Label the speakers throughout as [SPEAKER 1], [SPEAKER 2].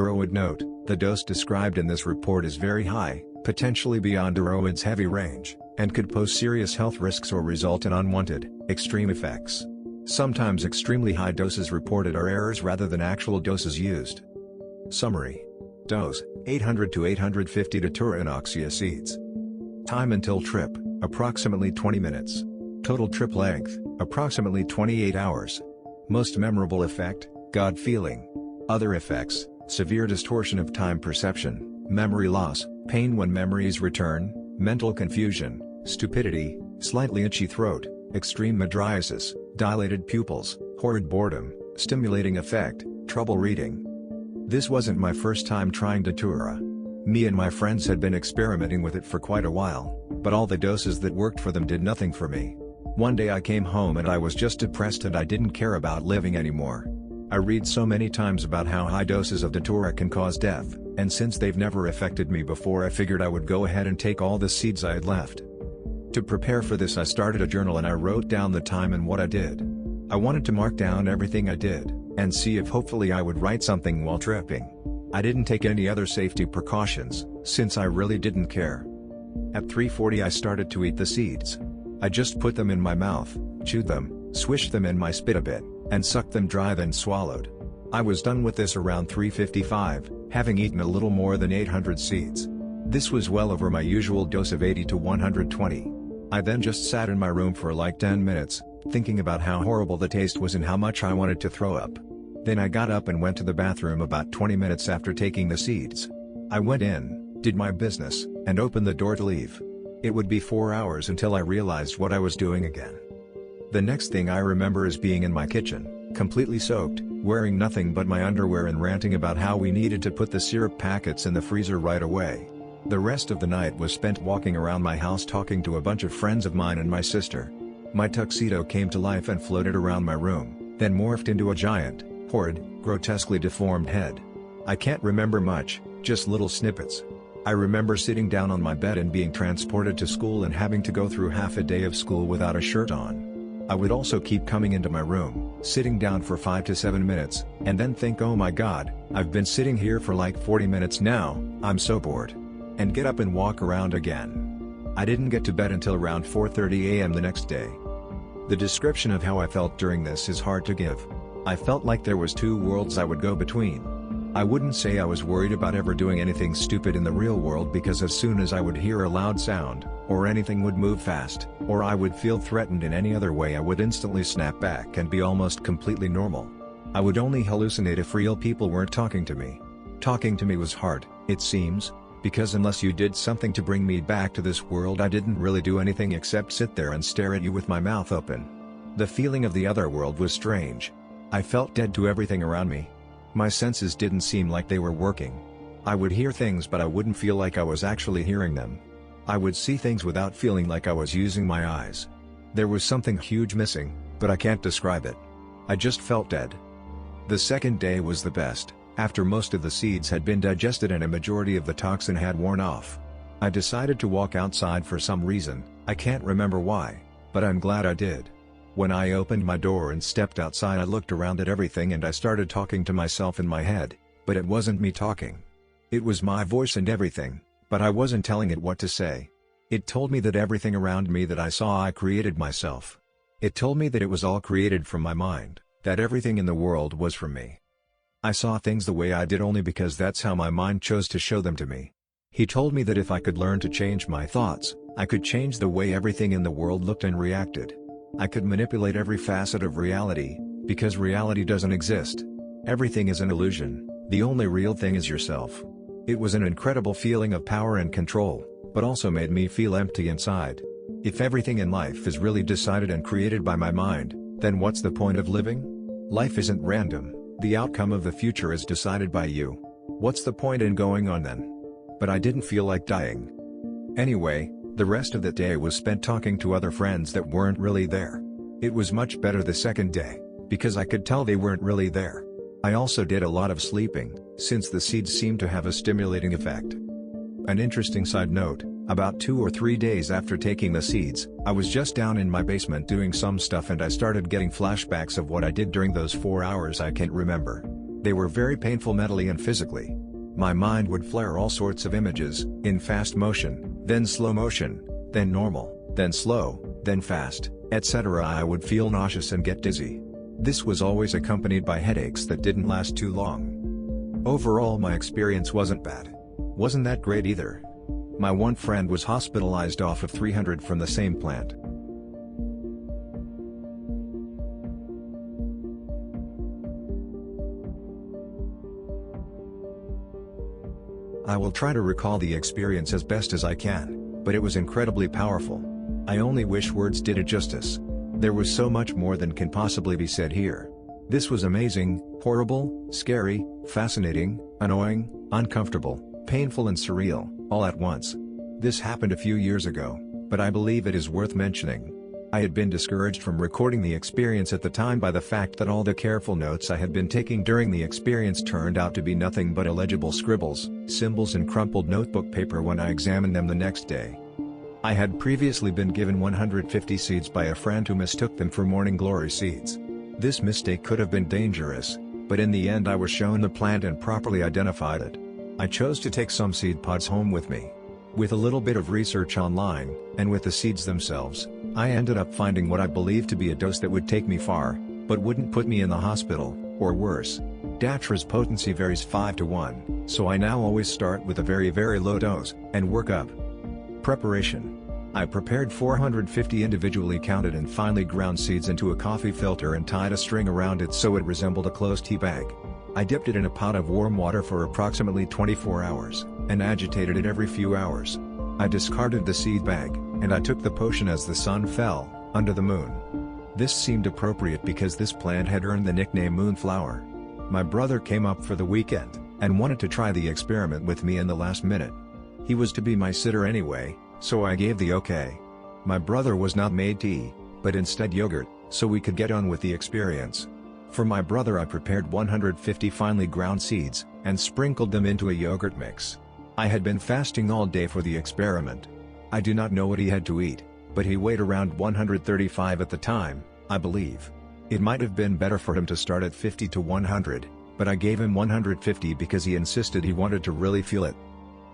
[SPEAKER 1] Would note, the dose described in this report is very high, potentially beyond Roid's heavy range, and could pose serious health risks or result in unwanted, extreme effects. Sometimes extremely high doses reported are errors rather than actual doses used. Summary. Dose, 800 to 850 Datura seeds. Time until trip, approximately 20 minutes. Total trip length, approximately 28 hours. Most memorable effect, God feeling. Other effects, severe distortion of time perception, memory loss, pain when memories return, mental confusion, stupidity, slightly itchy throat, extreme mydriasis, dilated pupils, horrid boredom, stimulating effect, trouble reading. This wasn't my first time trying Datura. Me and my friends had been experimenting with it for quite a while, but all the doses that worked for them did nothing for me. One day I came home and I was just depressed and I didn't care about living anymore. I read so many times about how high doses of Datura can cause death, and since they've never affected me before, I figured I would go ahead and take all the seeds I had left. To prepare for this, I started a journal and I wrote down the time and what I did. I wanted to mark down everything I did, and see if hopefully I would write something while tripping. I didn't take any other safety precautions, since I really didn't care. At 3:40 I started to eat the seeds. I just put them in my mouth, chewed them, swished them in my spit a bit, and sucked them dry, then swallowed. I was done with this around 3:55, having eaten a little more than 800 seeds. This was well over my usual dose of 80 to 120. I then just sat in my room for like 10 minutes, thinking about how horrible the taste was and how much I wanted to throw up. Then I got up and went to the bathroom about 20 minutes after taking the seeds. I went in, did my business, and opened the door to leave. It would be 4 hours until I realized what I was doing again. The next thing I remember is being in my kitchen, completely soaked, wearing nothing but my underwear and ranting about how we needed to put the syrup packets in the freezer right away. The rest of the night was spent walking around my house talking to a bunch of friends of mine and my sister. My tuxedo came to life and floated around my room, then morphed into a giant, horrid, grotesquely deformed head. I can't remember much, just little snippets. I remember sitting down on my bed and being transported to school and having to go through half a day of school without a shirt on. I would also keep coming into my room, sitting down for 5 to 7 minutes, and then think, oh my god, I've been sitting here for like 40 minutes now, I'm so bored. And get up and walk around again. I didn't get to bed until around 4:30 a.m. the next day. The description of how I felt during this is hard to give. I felt like there was two worlds I would go between. I wouldn't say I was worried about ever doing anything stupid in the real world, because as soon as I would hear a loud sound, or anything would move fast, or I would feel threatened in any other way, I would instantly snap back and be almost completely normal. I would only hallucinate if real people weren't talking to me. Talking to me was hard, it seems, because unless you did something to bring me back to this world, I didn't really do anything except sit there and stare at you with my mouth open. The feeling of the other world was strange. I felt dead to everything around me. My senses didn't seem like they were working. I would hear things, but I wouldn't feel like I was actually hearing them. I would see things without feeling like I was using my eyes. There was something huge missing, but I can't describe it. I just felt dead. The second day was the best. After most of the seeds had been digested and a majority of the toxin had worn off. I decided to walk outside for some reason, I can't remember why, but I'm glad I did. When I opened my door and stepped outside, I looked around at everything and I started talking to myself in my head, but it wasn't me talking. It was my voice and everything, but I wasn't telling it what to say. It told me that everything around me that I saw I created myself. It told me that it was all created from my mind, that everything in the world was from me. I saw things the way I did only because that's how my mind chose to show them to me. He told me that if I could learn to change my thoughts, I could change the way everything in the world looked and reacted. I could manipulate every facet of reality, because reality doesn't exist. Everything is an illusion, the only real thing is yourself. It was an incredible feeling of power and control, but also made me feel empty inside. If everything in life is really decided and created by my mind, then what's the point of living? Life isn't random. The outcome of the future is decided by you. What's the point in going on then? But I didn't feel like dying. Anyway, the rest of that day was spent talking to other friends that weren't really there. It was much better the second day, because I could tell they weren't really there. I also did a lot of sleeping, since the seeds seemed to have a stimulating effect. An interesting side note, about 2 or 3 days after taking the seeds, I was just down in my basement doing some stuff and I started getting flashbacks of what I did during those 4 hours I can't remember. They were very painful mentally and physically. My mind would flare all sorts of images, in fast motion, then slow motion, then normal, then slow, then fast, etc. I would feel nauseous and get dizzy. This was always accompanied by headaches that didn't last too long. Overall, my experience wasn't bad. Wasn't that great either. My one friend was hospitalized off of 300 from the same plant. I will try to recall the experience as best as I can, but it was incredibly powerful. I only wish words did it justice. There was so much more than can possibly be said here. This was amazing, horrible, scary, fascinating, annoying, uncomfortable, painful and surreal, all at once. This happened a few years ago, but I believe it is worth mentioning. I had been discouraged from recording the experience at the time by the fact that all the careful notes I had been taking during the experience turned out to be nothing but illegible scribbles, symbols and crumpled notebook paper when I examined them the next day. I had previously been given 150 seeds by a friend who mistook them for morning glory seeds. This mistake could have been dangerous, but in the end I was shown the plant and properly identified it. I chose to take some seed pods home with me. With a little bit of research online, and with the seeds themselves, I ended up finding what I believed to be a dose that would take me far, but wouldn't put me in the hospital, or worse. Datura's potency varies 5 to 1, so I now always start with a very low dose, and work up. Preparation. I prepared 450 individually counted and finely ground seeds into a coffee filter and tied a string around it so it resembled a closed tea bag. I dipped it in a pot of warm water for approximately 24 hours, and agitated it every few hours. I discarded the seed bag, and I took the potion as the sun fell, under the moon. This seemed appropriate because this plant had earned the nickname Moonflower. My brother came up for the weekend, and wanted to try the experiment with me in the last minute. He was to be my sitter anyway, so I gave the okay. My brother was not made tea, but instead yogurt, so we could get on with the experience. For my brother I prepared 150 finely ground seeds, and sprinkled them into a yogurt mix. I had been fasting all day for the experiment. I do not know what he had to eat, but he weighed around 135 at the time, I believe. It might have been better for him to start at 50 to 100, but I gave him 150 because he insisted he wanted to really feel it.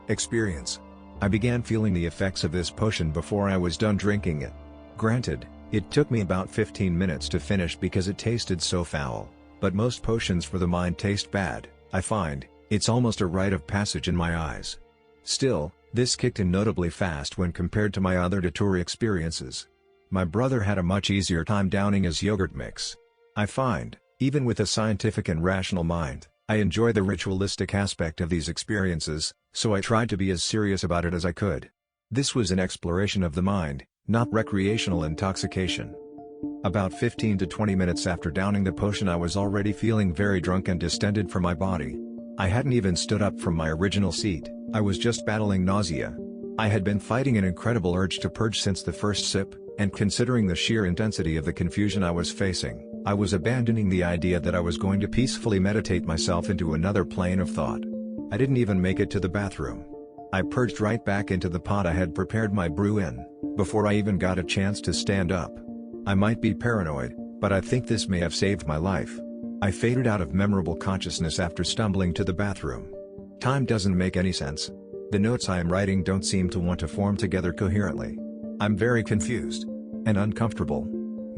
[SPEAKER 1] Experience. I began feeling the effects of this potion before I was done drinking it. Granted, it took me about 15 minutes to finish because it tasted so foul, but most potions for the mind taste bad, I find. It's almost a rite of passage in my eyes. Still, this kicked in notably fast when compared to my other Datura experiences. My brother had a much easier time downing his yogurt mix. I find, even with a scientific and rational mind, I enjoy the ritualistic aspect of these experiences, so I tried to be as serious about it as I could. This was an exploration of the mind, not recreational intoxication. About 15 to 20 minutes after downing the potion I was already feeling very drunk and distended from my body. I hadn't even stood up from my original seat, I was just battling nausea. I had been fighting an incredible urge to purge since the first sip, and considering the sheer intensity of the confusion I was facing, I was abandoning the idea that I was going to peacefully meditate myself into another plane of thought. I didn't even make it to the bathroom. I purged right back into the pot I had prepared my brew in, before I even got a chance to stand up. I might be paranoid, but I think this may have saved my life. I faded out of memorable consciousness after stumbling to the bathroom. Time doesn't make any sense. The notes I am writing don't seem to want to form together coherently. I'm very confused. And uncomfortable.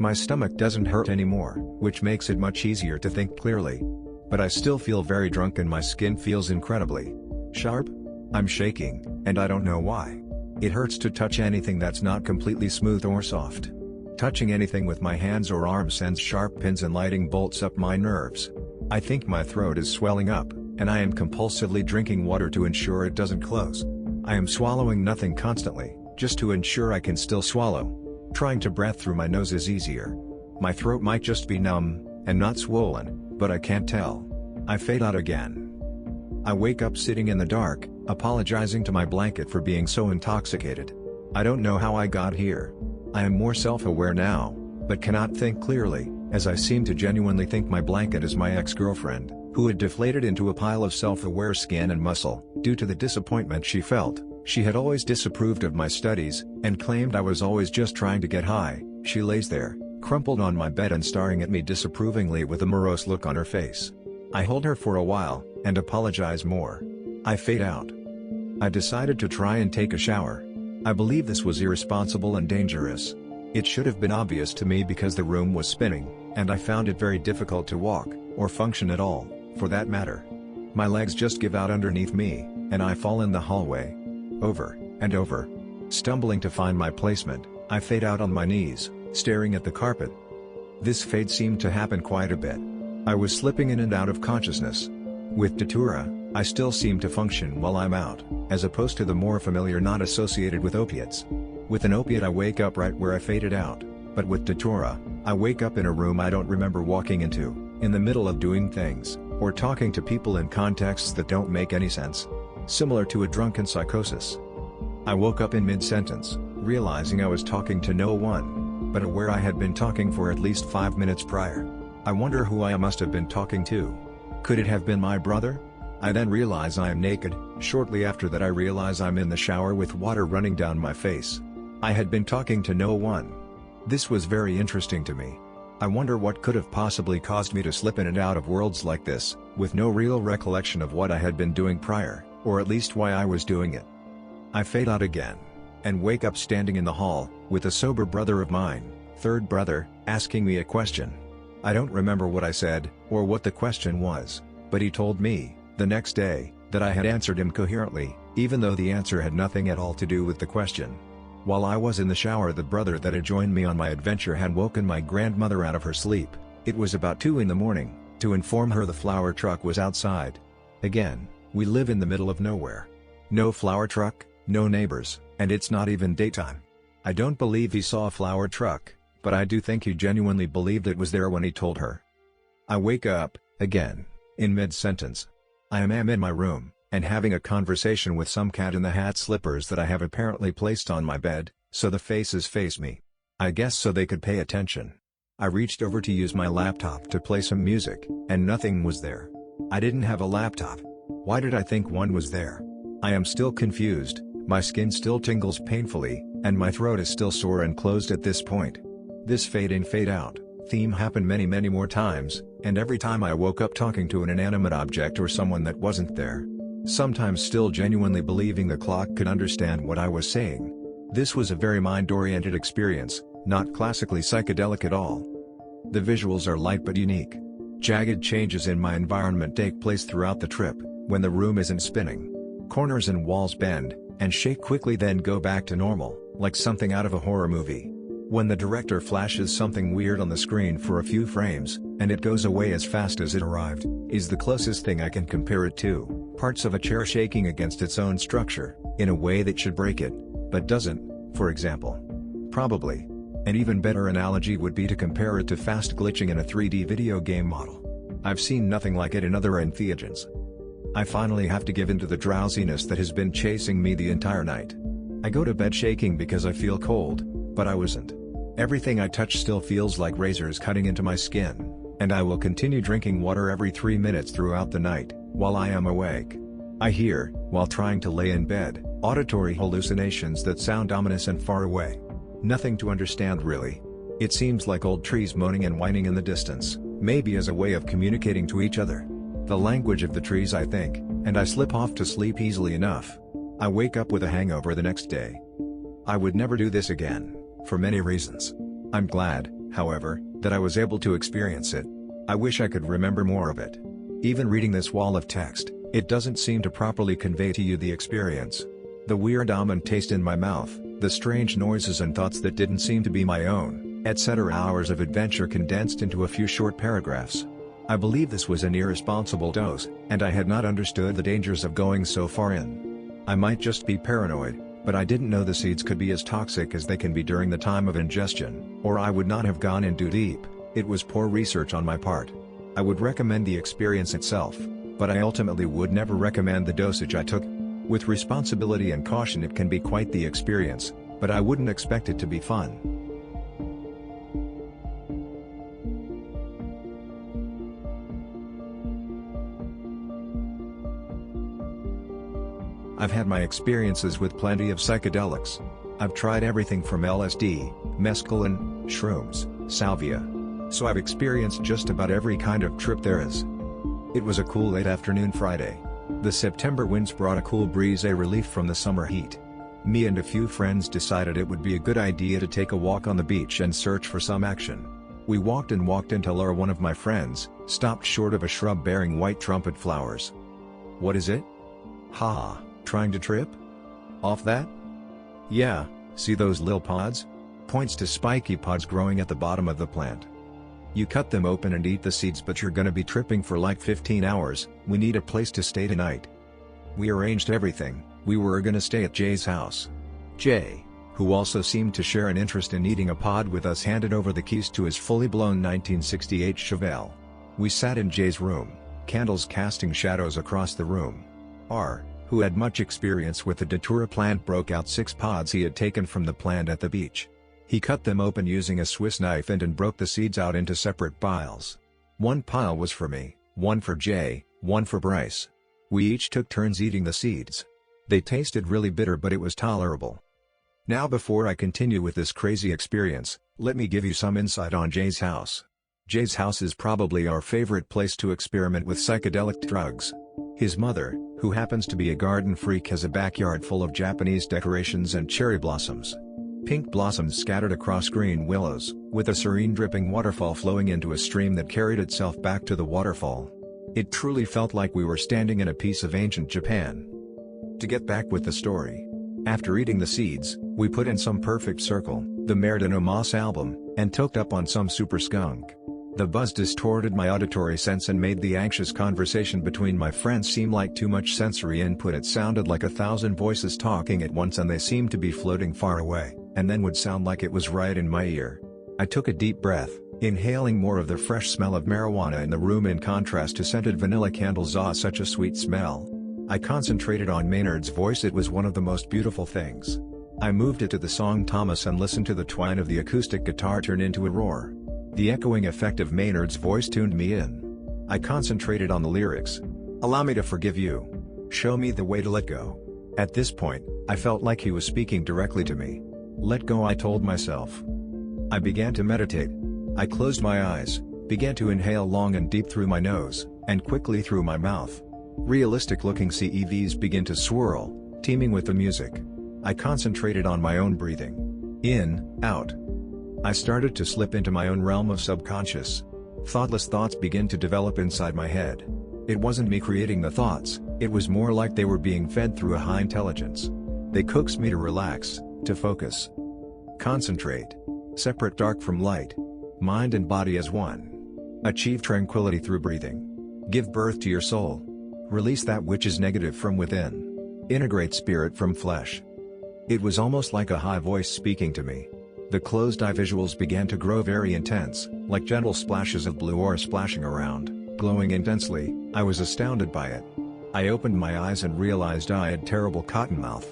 [SPEAKER 1] My stomach doesn't hurt anymore, which makes it much easier to think clearly. But I still feel very drunk and my skin feels incredibly sharp. I'm shaking, and I don't know why. It hurts to touch anything that's not completely smooth or soft. Touching anything with my hands or arms sends sharp pins and lightning bolts up my nerves. I think my throat is swelling up, and I am compulsively drinking water to ensure it doesn't close. I am swallowing nothing constantly, just to ensure I can still swallow. Trying to breathe through my nose is easier. My throat might just be numb, and not swollen, but I can't tell. I fade out again. I wake up sitting in the dark, apologizing to my blanket for being so intoxicated. I don't know how I got here. I am more self-aware now, but cannot think clearly, as I seem to genuinely think my blanket is my ex-girlfriend, who had deflated into a pile of self-aware skin and muscle, due to the disappointment she felt. She had always disapproved of my studies, and claimed I was always just trying to get high. She lays there, crumpled on my bed and staring at me disapprovingly with a morose look on her face. I hold her for a while, and apologize more. I fade out. I decided to try and take a shower. I believe this was irresponsible and dangerous. It should have been obvious to me because the room was spinning, and I found it very difficult to walk, or function at all, for that matter. My legs just give out underneath me, and I fall in the hallway. Over, and over. Stumbling to find my placement, I fade out on my knees, staring at the carpet. This fade seemed to happen quite a bit. I was slipping in and out of consciousness. With Datura, I still seem to function while I'm out, as opposed to the more familiar not associated with opiates. With an opiate I wake up right where I faded out, but with Datura, I wake up in a room I don't remember walking into, in the middle of doing things, or talking to people in contexts that don't make any sense. Similar to a drunken psychosis. I woke up in mid-sentence, realizing I was talking to no one, but aware I had been talking for at least 5 minutes prior. I wonder who I must have been talking to. Could it have been my brother? I then realize I am naked. Shortly after that I realize I'm in the shower with water running down my face. I had been talking to no one. This was very interesting to me. I wonder what could have possibly caused me to slip in and out of worlds like this, with no real recollection of what I had been doing prior, or at least why I was doing it. I fade out again, and wake up standing in the hall, with a sober brother of mine, third brother, asking me a question. I don't remember what I said, or what the question was, but he told me, the next day, that I had answered him coherently, even though the answer had nothing at all to do with the question. While I was in the shower, the brother that had joined me on my adventure had woken my grandmother out of her sleep. It was about 2 in the morning, to inform her the flower truck was outside. Again, we live in the middle of nowhere. No flower truck, no neighbors, and it's not even daytime. I don't believe he saw a flower truck, but I do think he genuinely believed it was there when he told her. I wake up, again, in mid-sentence. I am in my room, and having a conversation with some cat in the hat slippers that I have apparently placed on my bed, so the faces face me. I guess so they could pay attention. I reached over to use my laptop to play some music, and nothing was there. I didn't have a laptop. Why did I think one was there? I am still confused, my skin still tingles painfully, and my throat is still sore and closed at this point. This fade in fade out theme happened many more times, and every time I woke up talking to an inanimate object or someone that wasn't there. Sometimes still genuinely believing the clock could understand what I was saying. This was a very mind-oriented experience, not classically psychedelic at all. The visuals are light but unique. Jagged changes in my environment take place throughout the trip, when the room isn't spinning. Corners and walls bend, and shake quickly then go back to normal, like something out of a horror movie. When the director flashes something weird on the screen for a few frames, and it goes away as fast as it arrived, is the closest thing I can compare it to. Parts of a chair shaking against its own structure, in a way that should break it, but doesn't, for example. Probably. An even better analogy would be to compare it to fast glitching in a 3D video game model. I've seen nothing like it in other entheogens. I finally have to give in to the drowsiness that has been chasing me the entire night. I go to bed shaking because I feel cold, but I wasn't. Everything I touch still feels like razors cutting into my skin, and I will continue drinking water every 3 minutes throughout the night, while I am awake. I hear, while trying to lay in bed, auditory hallucinations that sound ominous and far away. Nothing to understand really. It seems like old trees moaning and whining in the distance, maybe as a way of communicating to each other. The language of the trees I think, and I slip off to sleep easily enough. I wake up with a hangover the next day. I would never do this again, for many reasons. I'm glad, however, that I was able to experience it. I wish I could remember more of it. Even reading this wall of text, it doesn't seem to properly convey to you the experience. The weird almond taste in my mouth, the strange noises and thoughts that didn't seem to be my own, etc. Hours of adventure condensed into a few short paragraphs. I believe this was an irresponsible dose, and I had not understood the dangers of going so far in. I might just be paranoid, but I didn't know the seeds could be as toxic as they can be during the time of ingestion, or I would not have gone in too deep. It was poor research on my part. I would recommend the experience itself, but I ultimately would never recommend the dosage I took. With responsibility and caution it can be quite the experience, but I wouldn't expect it to be fun. I've had my experiences with plenty of psychedelics. I've tried everything from LSD, mescaline, shrooms, salvia. So I've experienced just about every kind of trip there is. It was a cool late afternoon Friday. The September winds brought a cool breeze, a relief from the summer heat. Me and a few friends decided it would be a good idea to take a walk on the beach and search for some action. We walked and walked until one of my friends stopped short of a shrub bearing white trumpet flowers. "What is it?" "Ha, trying to trip off that?" "Yeah, see those lil pods?" Points to spiky pods growing at the bottom of the plant. "You cut them open and eat the seeds, but you're gonna be tripping for like 15 hours, we need a place to stay tonight." We arranged everything. We were gonna stay at Jay's house. Jay, who also seemed to share an interest in eating a pod with us, handed over the keys to his fully blown 1968 Chevelle. We sat in Jay's room, candles casting shadows across the room. R, who had much experience with the Datura plant, broke out 6 pods he had taken from the plant at the beach. He cut them open using a Swiss knife and broke the seeds out into separate piles. One pile was for me, one for Jay, one for Bryce. We each took turns eating the seeds. They tasted really bitter, but it was tolerable. Now, before I continue with this crazy experience, let me give you some insight on Jay's house. Jay's house is probably our favorite place to experiment with psychedelic drugs. His mother, who happens to be a garden freak, has a backyard full of Japanese decorations and cherry blossoms. Pink blossoms scattered across green willows, with a serene dripping waterfall flowing into a stream that carried itself back to the waterfall. It truly felt like we were standing in a piece of ancient Japan. To get back with the story. After eating the seeds, we put in some Perfect Circle, the Merdino Moss album, and toked up on some Super Skunk. The buzz distorted my auditory sense and made the anxious conversation between my friends seem like too much sensory input. It sounded like 1,000 voices talking at once, and they seemed to be floating far away, and then would sound like it was right in my ear. I took a deep breath, inhaling more of the fresh smell of marijuana in the room in contrast to scented vanilla candles. Ah, such a sweet smell. I concentrated on Maynard's voice. It was one of the most beautiful things. I moved it to the song Thomas and listened to the twine of the acoustic guitar turn into a roar. The echoing effect of Maynard's voice tuned me in. I concentrated on the lyrics. "Allow me to forgive you. Show me the way to let go." At this point, I felt like he was speaking directly to me. "Let go," I told myself. I began to meditate. I closed my eyes, began to inhale long and deep through my nose, and quickly through my mouth. Realistic-looking CEVs began to swirl, teeming with the music. I concentrated on my own breathing. In, out. I started to slip into my own realm of subconscious. Thoughtless thoughts began to develop inside my head. It wasn't me creating the thoughts, it was more like they were being fed through a high intelligence. They coaxed me to relax, to focus. Concentrate. Separate dark from light. Mind and body as one. Achieve tranquility through breathing. Give birth to your soul. Release that which is negative from within. Integrate spirit from flesh. It was almost like a high voice speaking to me. The closed-eye visuals began to grow very intense, like gentle splashes of blue ore splashing around, glowing intensely. I was astounded by it. I opened my eyes and realized I had terrible cottonmouth.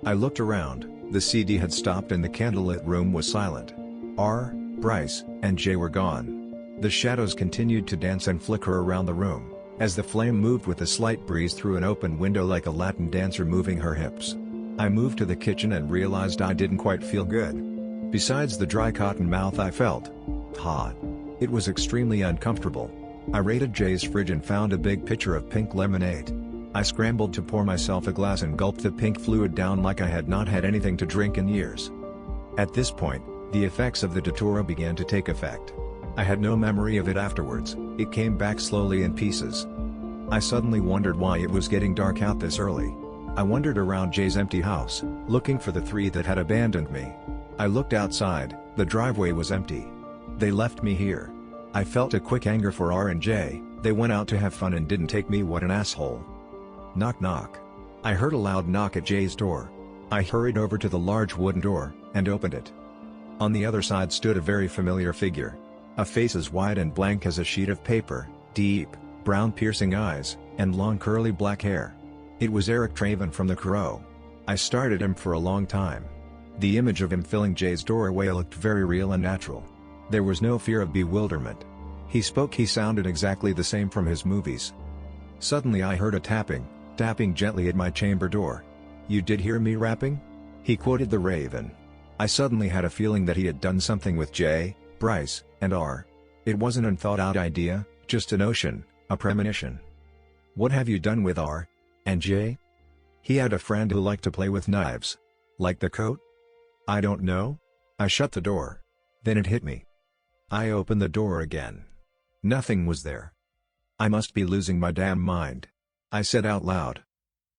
[SPEAKER 1] I looked around, the CD had stopped and the candlelit room was silent. R, Bryce, and Jay were gone. The shadows continued to dance and flicker around the room, as the flame moved with a slight breeze through an open window like a Latin dancer moving her hips. I moved to the kitchen and realized I didn't quite feel good. Besides the dry cotton mouth, I felt hot. It was extremely uncomfortable. I raided Jay's fridge and found a big pitcher of pink lemonade. I scrambled to pour myself a glass and gulped the pink fluid down like I had not had anything to drink in years. At this point, the effects of the Datura began to take effect. I had no memory of it afterwards, it came back slowly in pieces. I suddenly wondered why it was getting dark out this early. I wandered around Jay's empty house, looking for the 3 that had abandoned me. I looked outside, the driveway was empty. They left me here. I felt a quick anger for R and J, they went out to have fun and didn't take me. What an asshole. Knock knock. I heard a loud knock at Jay's door. I hurried over to the large wooden door, and opened it. On the other side stood a very familiar figure. A face as white and blank as a sheet of paper, deep, brown piercing eyes, and long curly black hair. It was Eric Traven from The Crow. I stared at him for a long time. The image of him filling Jay's doorway looked very real and natural. There was no fear of bewilderment. He sounded exactly the same from his movies. Suddenly I heard a tapping gently at my chamber door. "You did hear me rapping?" He quoted the Raven. I suddenly had a feeling that he had done something with Jay, Bryce, and R. It wasn't an unthought-out idea, just a notion, a premonition. What have you done with R and J? He had a friend who liked to play with knives. Like the coat? I don't know. I shut the door. Then it hit me. I opened the door again. Nothing was there. I must be losing my damn mind. I said out loud.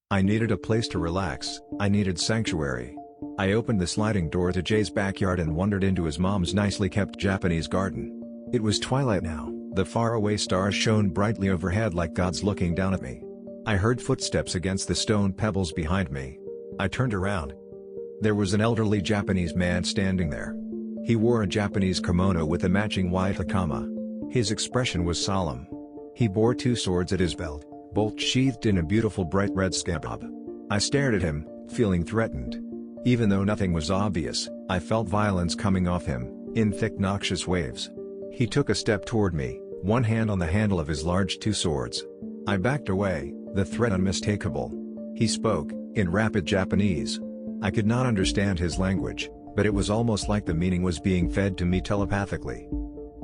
[SPEAKER 1] I needed a place to relax, I needed sanctuary. I opened the sliding door to Jay's backyard and wandered into his mom's nicely kept Japanese garden. It was twilight now, the faraway stars shone brightly overhead like gods looking down at me. I heard footsteps against the stone pebbles behind me. I turned around. There was an elderly Japanese man standing there. He wore a Japanese kimono with a matching white hakama. His expression was solemn. He bore 2 swords at his belt, both sheathed in a beautiful bright red scabab. I stared at him, feeling threatened. Even though nothing was obvious, I felt violence coming off him, in thick noxious waves. He took a step toward me, one hand on the handle of his large 2 swords. I backed away, the threat unmistakable. He spoke, in rapid Japanese. I could not understand his language, but it was almost like the meaning was being fed to me telepathically.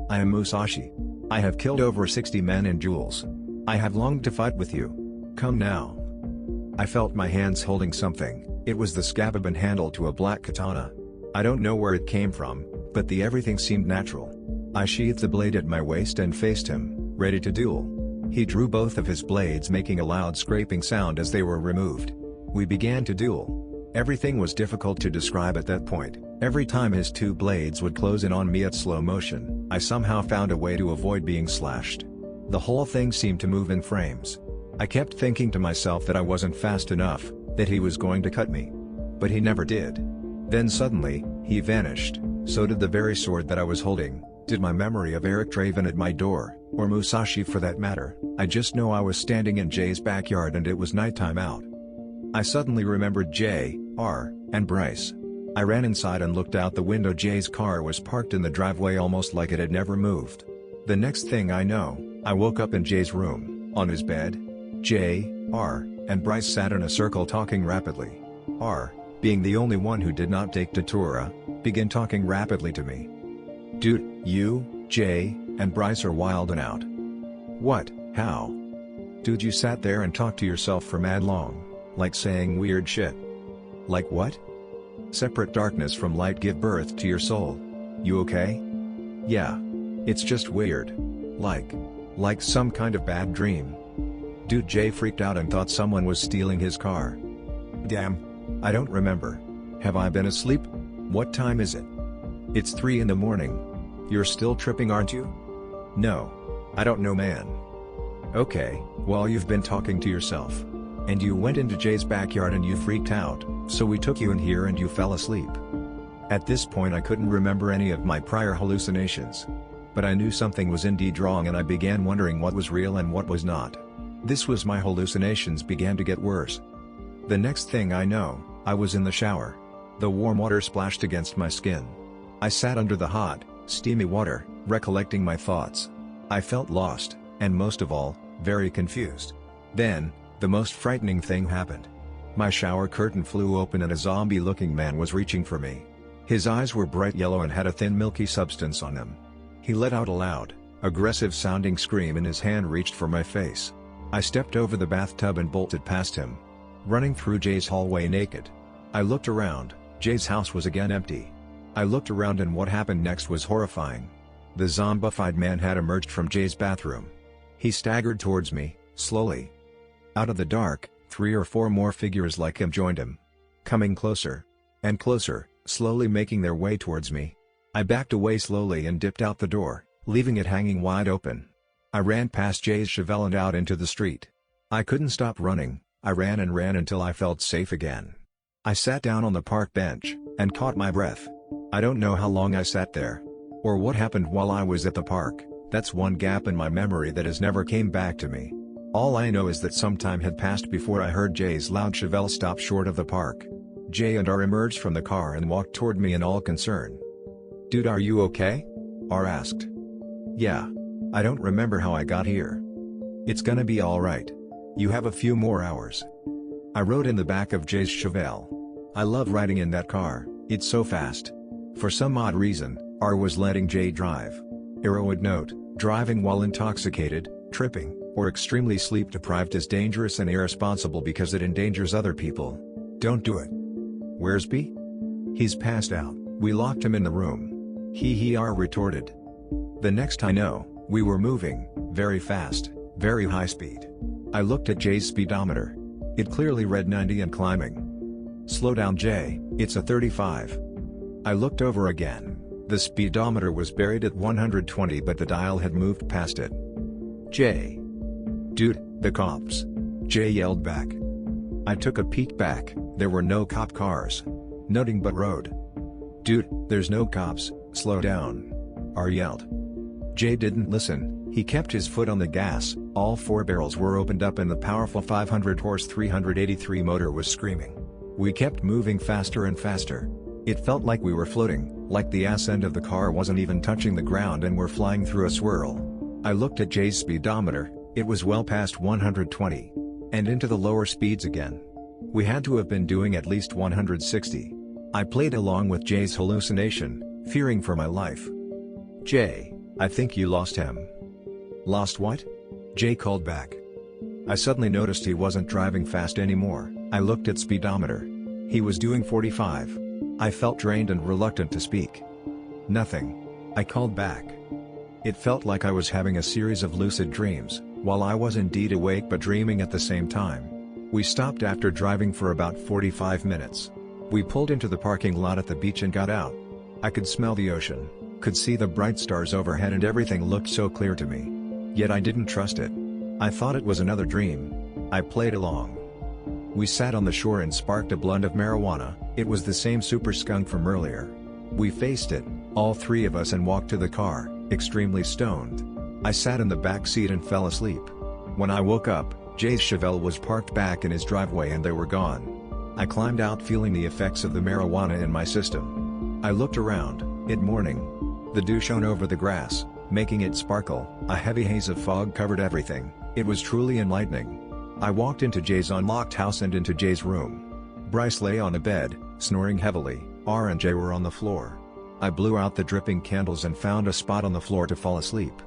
[SPEAKER 1] I am Mousasi. I have killed over 60 men and jewels. I have longed to fight with you. Come now. I felt my hands holding something. It was the scabab handle to a black katana. I don't know where it came from, but everything seemed natural. I sheathed the blade at my waist and faced him, ready to duel. He drew both of his blades, making a loud scraping sound as they were removed. We began to duel. Everything was difficult to describe at that point. Every time his 2 blades would close in on me at slow motion, I somehow found a way to avoid being slashed. The whole thing seemed to move in frames. I kept thinking to myself that I wasn't fast enough, that he was going to cut me. But he never did. Then suddenly, he vanished, so did the very sword that I was holding, did my memory of Eric Draven at my door, or Mousasi for that matter. I just know I was standing in Jay's backyard and it was nighttime out. I suddenly remembered Jay, R, and Bryce. I ran inside and looked out the window. Jay's car was parked in the driveway almost like it had never moved. The next thing I know, I woke up in Jay's room, on his bed. Jay, R, and Bryce sat in a circle talking rapidly. R, being the only one who did not take Datura, began talking rapidly to me. Dude, you, Jay, and Bryce are wild and out. What, how? Dude, you sat there and talked to yourself for mad long, like saying weird shit. Like what? Separate darkness from light give birth to your soul. You okay? Yeah. It's just weird. Like some kind of bad dream. Dude, Jay freaked out and thought someone was stealing his car. Damn. I don't remember. Have I been asleep? What time is it? It's 3 in the morning. You're still tripping, aren't you? No. I don't know, man. Okay, well, you've been talking to yourself. And you went into Jay's backyard and you freaked out, so we took you in here and you fell asleep. At this point I couldn't remember any of my prior hallucinations. But I knew something was indeed wrong and I began wondering what was real and what was not. This was my hallucinations began to get worse. The next thing I know, I was in the shower. The warm water splashed against my skin. I sat under the hot, steamy water, recollecting my thoughts. I felt lost, and most of all, very confused. Then, the most frightening thing happened. My shower curtain flew open and a zombie-looking man was reaching for me. His eyes were bright yellow and had a thin milky substance on them. He let out a loud, aggressive-sounding scream and his hand reached for my face. I stepped over the bathtub and bolted past him. Running through Jay's hallway naked. I looked around. Jay's house was again empty. I looked around and what happened next was horrifying. The zombified man had emerged from Jay's bathroom. He staggered towards me, slowly. Out of the dark, 3 or 4 more figures like him joined him. Coming closer. And closer, slowly making their way towards me. I backed away slowly and dipped out the door, leaving it hanging wide open. I ran past Jay's Chevelle and out into the street. I couldn't stop running. I ran and ran until I felt safe again. I sat down on the park bench, and caught my breath. I don't know how long I sat there. Or what happened while I was at the park. That's one gap in my memory that has never came back to me. All I know is that some time had passed before I heard Jay's loud Chevelle stop short of the park. Jay and R emerged from the car and walked toward me in all concern. Dude, are you okay? R asked. Yeah. I don't remember how I got here. It's gonna be alright. You have a few more hours. I rode in the back of Jay's Chevelle. I love riding in that car, it's so fast. For some odd reason, R was letting Jay drive. Arrow would note, driving while intoxicated, tripping, or extremely sleep deprived is dangerous and irresponsible because it endangers other people. Don't do it. Where's B? He's passed out. We locked him in the room. He retorted. The next I know, we were moving, very fast, very high speed. I looked at Jay's speedometer. It clearly read 90 and climbing. Slow down, Jay, it's a 35. I looked over again. The speedometer was buried at 120 but the dial had moved past it. Jay. Dude, the cops. Jay yelled back. I took a peek back, there were no cop cars. Nothing but road. Dude, there's no cops, slow down. R yelled. Jay didn't listen, he kept his foot on the gas, all four barrels were opened up and the powerful 500-horse 383 motor was screaming. We kept moving faster and faster. It felt like we were floating, like the ass end of the car wasn't even touching the ground and we're flying through a swirl. I looked at Jay's speedometer, it was well past 120. And into the lower speeds again. We had to have been doing at least 160. I played along with Jay's hallucination, fearing for my life. Jay, I think you lost him. Lost what? Jay called back. I suddenly noticed he wasn't driving fast anymore. I looked at speedometer. He was doing 45. I felt drained and reluctant to speak. Nothing. I called back. It felt like I was having a series of lucid dreams, while I was indeed awake but dreaming at the same time. We stopped after driving for about 45 minutes. We pulled into the parking lot at the beach and got out. I could smell the ocean, could see the bright stars overhead and everything looked so clear to me. Yet I didn't trust it. I thought it was another dream. I played along. We sat on the shore and sparked a blunt of marijuana. It was the same super skunk from earlier. We faced it, all three of us, and walked to the car, extremely stoned. I sat in the back seat and fell asleep. When I woke up, Jay's Chevelle was parked back in his driveway and they were gone. I climbed out feeling the effects of the marijuana in my system. I looked around, it morning. The dew shone over the grass, making it sparkle. A heavy haze of fog covered everything. It was truly enlightening. I walked into Jay's unlocked house and into Jay's room. Bryce lay on a bed, snoring heavily. R and Jay were on the floor. I blew out the dripping candles and found a spot on the floor to fall asleep.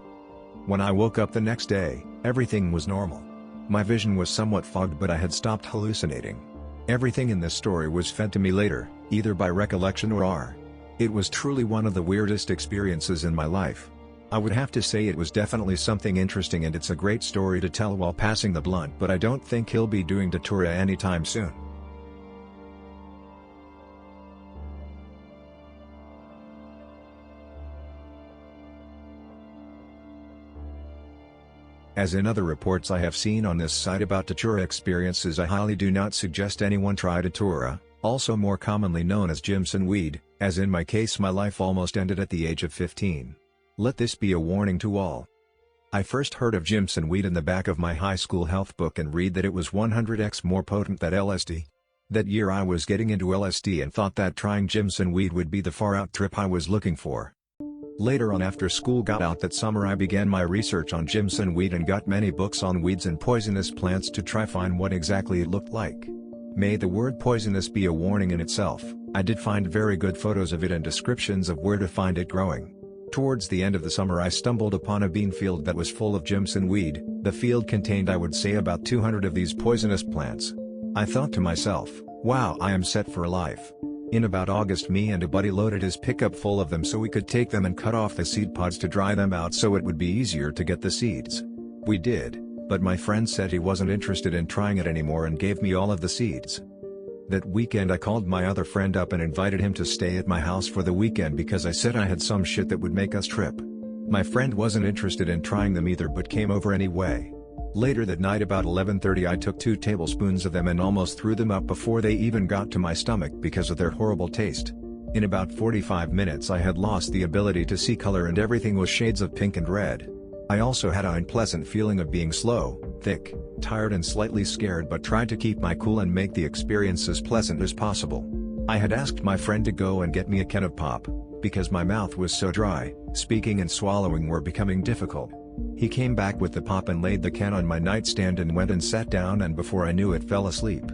[SPEAKER 1] When I woke up the next day, everything was normal. My vision was somewhat fogged but I had stopped hallucinating. Everything in this story was fed to me later, either by recollection or R. It was truly one of the weirdest experiences in my life. I would have to say it was definitely something interesting and it's a great story to tell while passing the blunt, but I don't think he'll be doing Datura anytime soon. As in other reports I have seen on this site about Datura experiences, I highly do not suggest anyone try Datura, also more commonly known as Jimson weed, as in my case my life almost ended at the age of 15. Let this be a warning to all. I first heard of Jimson weed in the back of my high school health book and read that it was 100x more potent than LSD. That year I was getting into LSD and thought that trying Jimson weed would be the far out trip I was looking for. Later on after school got out that summer I began my research on Jimson weed and got many books on weeds and poisonous plants to try find what exactly it looked like. May the word poisonous be a warning in itself. I did find very good photos of it and descriptions of where to find it growing. Towards the end of the summer I stumbled upon a bean field that was full of Jimson weed. The field contained I would say about 200 of these poisonous plants. I thought to myself, wow, I am set for life. In about August me and a buddy loaded his pickup full of them so we could take them and cut off the seed pods to dry them out so it would be easier to get the seeds. We did, but my friend said he wasn't interested in trying it anymore and gave me all of the seeds. That weekend I called my other friend up and invited him to stay at my house for the weekend because I said I had some shit that would make us trip. My friend wasn't interested in trying them either but came over anyway. Later that night about 11:30 I took 2 tablespoons of them and almost threw them up before they even got to my stomach because of their horrible taste. In about 45 minutes I had lost the ability to see color and everything was shades of pink and red. I also had an unpleasant feeling of being slow, thick, tired and slightly scared but tried to keep my cool and make the experience as pleasant as possible. I had asked my friend to go and get me a can of pop, because my mouth was so dry, speaking and swallowing were becoming difficult. He came back with the pop and laid the can on my nightstand and went and sat down and before I knew it fell asleep.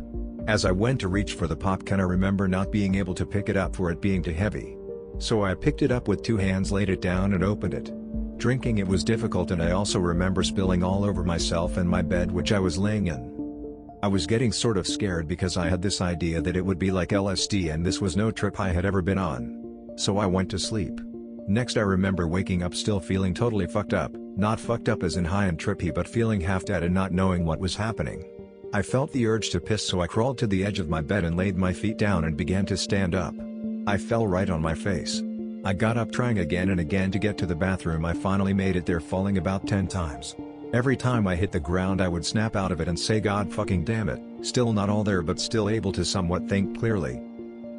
[SPEAKER 1] As I went to reach for the pop can I remember not being able to pick it up for it being too heavy. So I picked it up with 2 hands, laid it down and opened it. Drinking it was difficult, and I also remember spilling all over myself and my bed which I was laying in. I was getting sort of scared because I had this idea that it would be like LSD, and this was no trip I had ever been on. So I went to sleep. Next I remember waking up still feeling totally fucked up, not fucked up as in high and trippy, but feeling half dead and not knowing what was happening. I felt the urge to piss, so I crawled to the edge of my bed and laid my feet down and began to stand up. I fell right on my face. I got up trying again and again to get to the bathroom. I finally made it there, falling about 10 times. Every time I hit the ground I would snap out of it and say God fucking damn it, still not all there but still able to somewhat think clearly.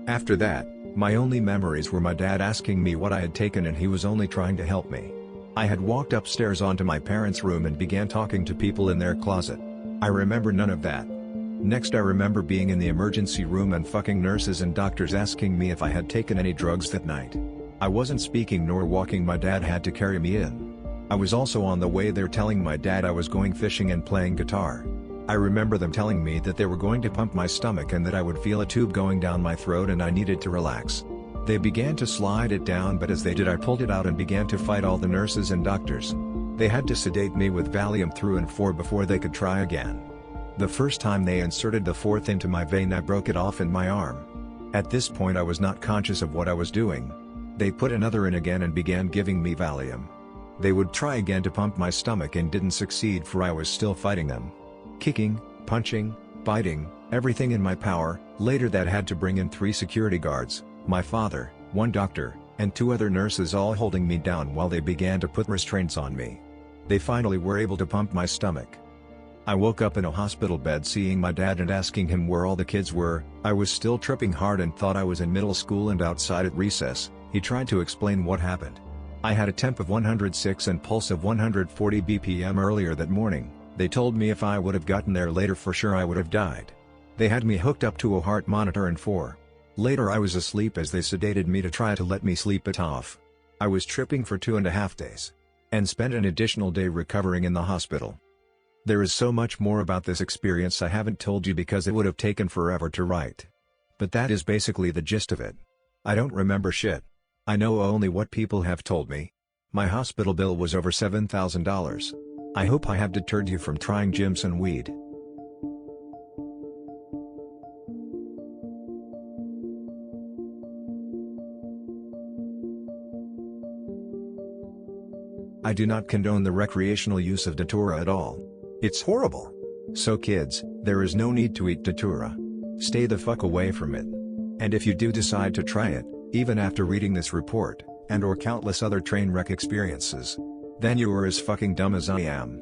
[SPEAKER 1] After that, my only memories were my dad asking me what I had taken, and he was only trying to help me. I had walked upstairs onto my parents' room and began talking to people in their closet. I remember none of that. Next I remember being in the emergency room and fucking nurses and doctors asking me if I had taken any drugs that night. I wasn't speaking nor walking, my dad had to carry me in. I was also on the way there telling my dad I was going fishing and playing guitar. I remember them telling me that they were going to pump my stomach and that I would feel a tube going down my throat and I needed to relax. They began to slide it down, but as they did I pulled it out and began to fight all the nurses and doctors. They had to sedate me with Valium through and for before they could try again. The first time they inserted the fourth into my vein I broke it off in my arm. At this point I was not conscious of what I was doing. They put another in again and began giving me Valium. They would try again to pump my stomach and didn't succeed, for I was still fighting them. Kicking, punching, biting, everything in my power. Later that had to bring in 3 security guards, my father, 1 doctor, and 2 other nurses, all holding me down while they began to put restraints on me. They finally were able to pump my stomach. I woke up in a hospital bed seeing my dad and asking him where all the kids were. I was still tripping hard and thought I was in middle school and outside at recess. He tried to explain what happened. I had a temp of 106 and pulse of 140 BPM earlier that morning. They told me if I would have gotten there later for sure I would have died. They had me hooked up to a heart monitor and later I was asleep as they sedated me to try to let me sleep it off. I was tripping for 2.5 days. And spent an additional day recovering in the hospital. There is so much more about this experience I haven't told you because it would have taken forever to write. But that is basically the gist of it. I don't remember shit. I know only what people have told me. My hospital bill was over $7,000. I hope I have deterred you from trying gyms and weed. I do not condone the recreational use of Datura at all. It's horrible. So kids, there is no need to eat Datura. Stay the fuck away from it. And if you do decide to try it, even after reading this report, and or countless other train wreck experiences, then you are as fucking dumb as I am.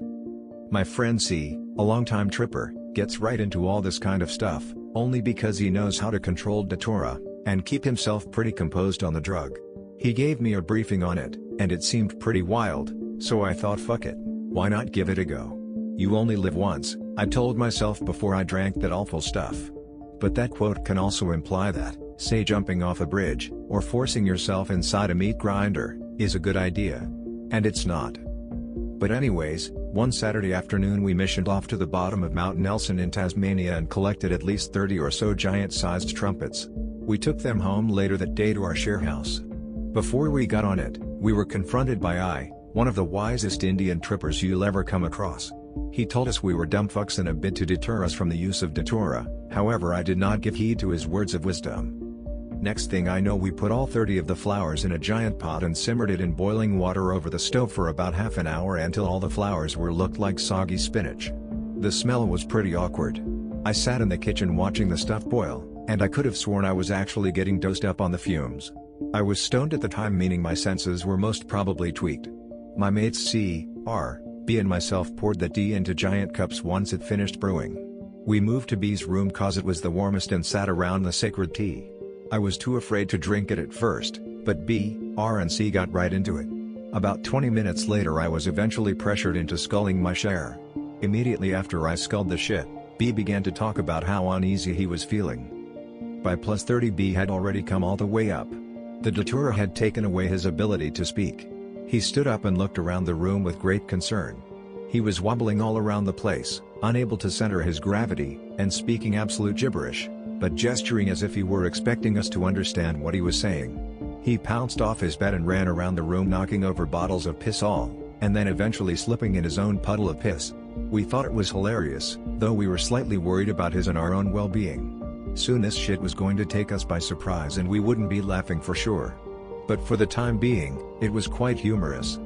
[SPEAKER 1] My friend C, a longtime tripper, gets right into all this kind of stuff, only because he knows how to control Datura, and keep himself pretty composed on the drug. He gave me a briefing on it, and it seemed pretty wild, so I thought fuck it, why not give it a go? You only live once, I told myself before I drank that awful stuff. But that quote can also imply that, say jumping off a bridge, or forcing yourself inside a meat grinder, is a good idea. And it's not. But anyways, one Saturday afternoon we missioned off to the bottom of Mount Nelson in Tasmania and collected at least 30 or so giant-sized trumpets. We took them home later that day to our share house. Before we got on it, we were confronted by one of the wisest Indian trippers you'll ever come across. He told us we were dumb fucks in a bid to deter us from the use of Datura. However, I did not give heed to his words of wisdom. Next thing I know, we put all 30 of the flowers in a giant pot and simmered it in boiling water over the stove for about half an hour until all the flowers looked like soggy spinach. The smell was pretty awkward. I sat in the kitchen watching the stuff boil, and I could have sworn I was actually getting dosed up on the fumes. I was stoned at the time, meaning my senses were most probably tweaked. My mates C, R, B and myself poured the tea into giant cups once it finished brewing. We moved to B's room cause it was the warmest and sat around the sacred tea. I was too afraid to drink it at first, but B, R and C got right into it. About 20 minutes later I was eventually pressured into sculling my share. Immediately after I sculled the shit, B began to talk about how uneasy he was feeling. By plus 30 B had already come all the way up. The Datura had taken away his ability to speak. He stood up and looked around the room with great concern. He was wobbling all around the place, unable to center his gravity, and speaking absolute gibberish, but gesturing as if he were expecting us to understand what he was saying. He pounced off his bed and ran around the room knocking over bottles of piss all, and then eventually slipping in his own puddle of piss. We thought it was hilarious, though we were slightly worried about his and our own well-being. Soon this shit was going to take us by surprise and we wouldn't be laughing for sure. But for the time being, it was quite humorous.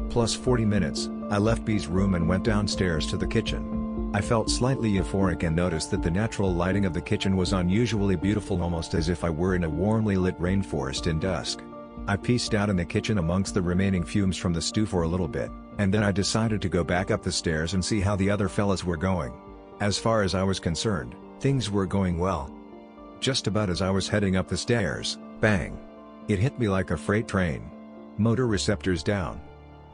[SPEAKER 1] Plus 40 minutes, I left B's room and went downstairs to the kitchen. I felt slightly euphoric and noticed that the natural lighting of the kitchen was unusually beautiful, almost as if I were in a warmly lit rainforest in dusk. I pieced out in the kitchen amongst the remaining fumes from the stew for a little bit, and then I decided to go back up the stairs and see how the other fellas were going. As far as I was concerned, things were going well. Just about as I was heading up the stairs, bang! It hit me like a freight train. Motor receptors down.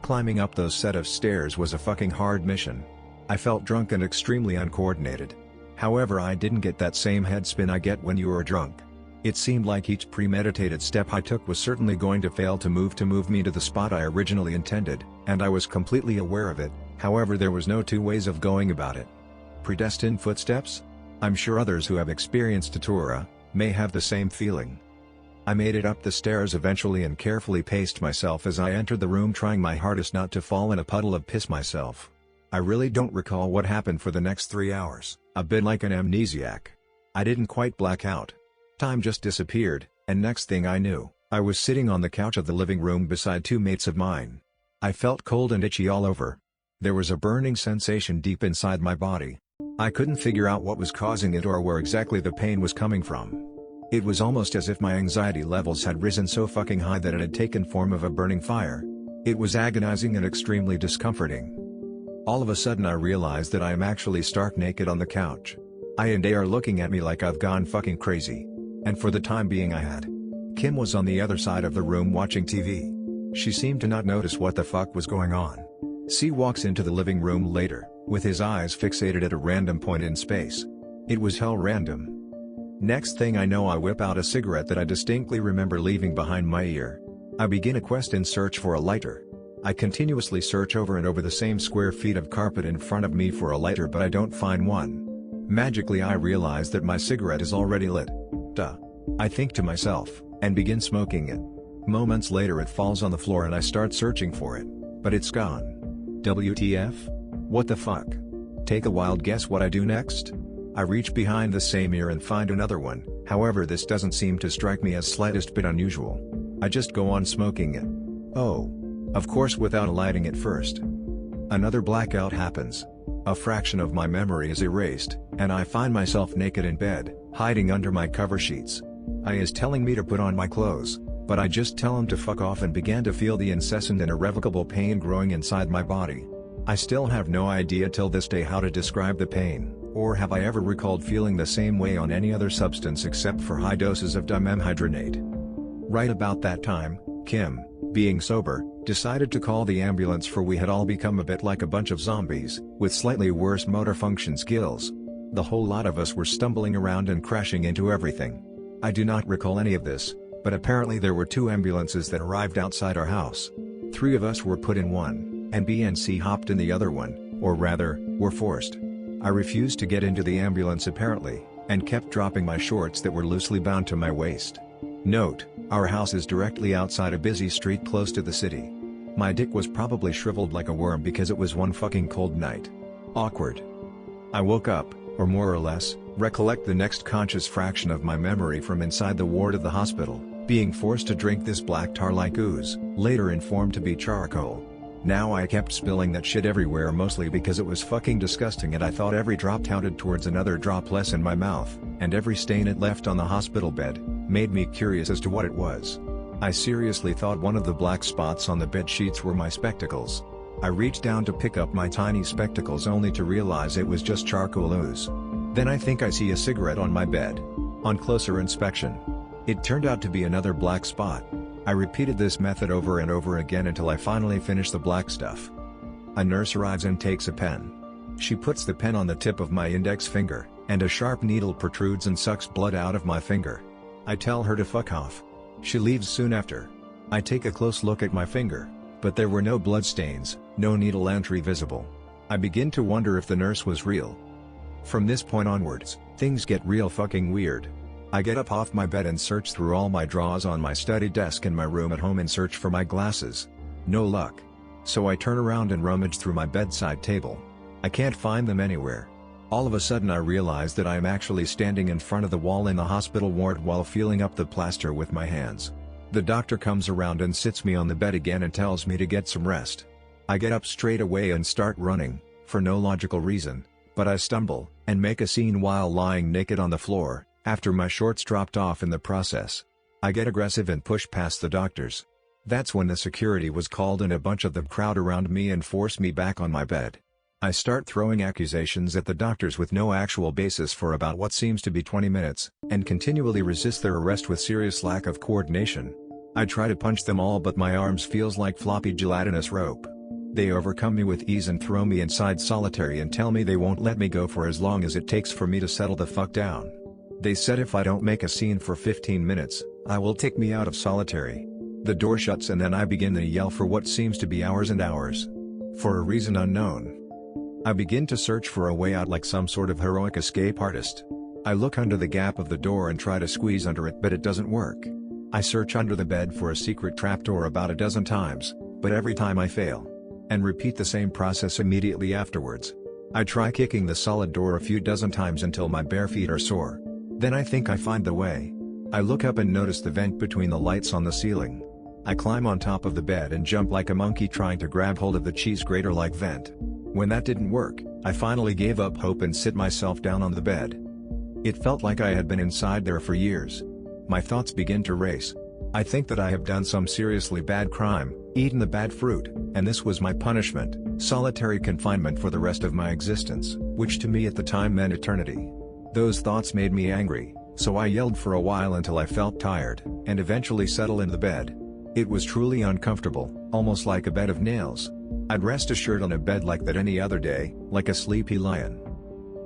[SPEAKER 1] Climbing up those set of stairs was a fucking hard mission. I felt drunk and extremely uncoordinated. However, I didn't get that same head spin I get when you are drunk. It seemed like each premeditated step I took was certainly going to fail to move me to the spot I originally intended, and I was completely aware of it. However, there was no two ways of going about it. Predestined footsteps? I'm sure others who have experienced Datura may have the same feeling. I made it up the stairs eventually and carefully paced myself as I entered the room, trying my hardest not to fall in a puddle of piss myself. I really don't recall what happened for the next 3 hours, a bit like an amnesiac. I didn't quite black out. Time just disappeared, and next thing I knew, I was sitting on the couch of the living room beside two mates of mine. I felt cold and itchy all over. There was a burning sensation deep inside my body. I couldn't figure out what was causing it or where exactly the pain was coming from. It was almost as if my anxiety levels had risen so fucking high that it had taken form of a burning fire. It was agonizing and extremely discomforting. All of a sudden I realized that I am actually stark naked on the couch. I and A are looking at me like I've gone fucking crazy. And for the time being I had. Kim was on the other side of the room watching TV. She seemed to not notice what the fuck was going on. C walks into the living room later, with his eyes fixated at a random point in space. It was hell random. Next thing I know, I whip out a cigarette that I distinctly remember leaving behind my ear. I begin a quest in search for a lighter. I continuously search over and over the same square feet of carpet in front of me for a lighter, but I don't find one. Magically I realize that my cigarette is already lit. Duh. I think to myself, and begin smoking it. Moments later it falls on the floor and I start searching for it, but it's gone. WTF? What the fuck? Take a wild guess what I do next? I reach behind the same ear and find another one, however this doesn't seem to strike me as slightest bit unusual. I just go on smoking it. Oh. Of course, without lighting it first. Another blackout happens. A fraction of my memory is erased, and I find myself naked in bed, hiding under my cover sheets. I is telling me to put on my clothes, but I just tell him to fuck off and began to feel the incessant and irrevocable pain growing inside my body. I still have no idea till this day how to describe the pain, or have I ever recalled feeling the same way on any other substance except for high doses of dimenhydrinate. Right about that time, Kim, being sober, decided to call the ambulance, for we had all become a bit like a bunch of zombies, with slightly worse motor function skills. The whole lot of us were stumbling around and crashing into everything. I do not recall any of this, but apparently there were 2 ambulances that arrived outside our house. 3 of us were put in one, and B and C hopped in the other one, or rather, were forced. I refused to get into the ambulance apparently, and kept dropping my shorts that were loosely bound to my waist. Note, our house is directly outside a busy street close to the city. My dick was probably shriveled like a worm because it was one fucking cold night. Awkward. I woke up, or more or less, recollect the next conscious fraction of my memory from inside the ward of the hospital, being forced to drink this black tar-like ooze, later informed to be charcoal. Now I kept spilling that shit everywhere, mostly because it was fucking disgusting and I thought every drop counted towards another drop less in my mouth, and every stain it left on the hospital bed made me curious as to what it was. I seriously thought one of the black spots on the bed sheets were my spectacles. I reached down to pick up my tiny spectacles only to realize it was just charcoal ooze. Then I think I see a cigarette on my bed. On closer inspection, it turned out to be another black spot. I repeated this method over and over again until I finally finished the black stuff. A nurse arrives and takes a pen. She puts the pen on the tip of my index finger, and a sharp needle protrudes and sucks blood out of my finger. I tell her to fuck off. She leaves soon after. I take a close look at my finger, but there were no blood stains, no needle entry visible. I begin to wonder if the nurse was real. From this point onwards, things get real fucking weird. I get up off my bed and search through all my drawers on my study desk in my room at home in search for my glasses. No luck. So I turn around and rummage through my bedside table. I can't find them anywhere. All of a sudden I realize that I am actually standing in front of the wall in the hospital ward while feeling up the plaster with my hands. The doctor comes around and sits me on the bed again and tells me to get some rest. I get up straight away and start running, for no logical reason, but I stumble, and make a scene while lying naked on the floor, after my shorts dropped off in the process. I get aggressive and push past the doctors. That's when the security was called and a bunch of them crowd around me and force me back on my bed. I start throwing accusations at the doctors with no actual basis for about what seems to be 20 minutes, and continually resist their arrest with serious lack of coordination. I try to punch them all but my arms feels like floppy gelatinous rope. They overcome me with ease and throw me inside solitary and tell me they won't let me go for as long as it takes for me to settle the fuck down. They said if I don't make a scene for 15 minutes, I will take me out of solitary. The door shuts and then I begin to yell for what seems to be hours and hours. For a reason unknown. I begin to search for a way out like some sort of heroic escape artist. I look under the gap of the door and try to squeeze under it but it doesn't work. I search under the bed for a secret trapdoor about a dozen times, but every time I fail. And repeat the same process immediately afterwards. I try kicking the solid door a few dozen times until my bare feet are sore. Then I think I find the way. I look up and notice the vent between the lights on the ceiling. I climb on top of the bed and jump like a monkey trying to grab hold of the cheese grater-like vent. When that didn't work, I finally gave up hope and sit myself down on the bed. It felt like I had been inside there for years. My thoughts begin to race. I think that I have done some seriously bad crime, eaten the bad fruit, and this was my punishment, solitary confinement for the rest of my existence, which to me at the time meant eternity. Those thoughts made me angry, so I yelled for a while until I felt tired, and eventually settled in the bed. It was truly uncomfortable, almost like a bed of nails. I'd rest assured on a bed like that any other day, like a sleepy lion.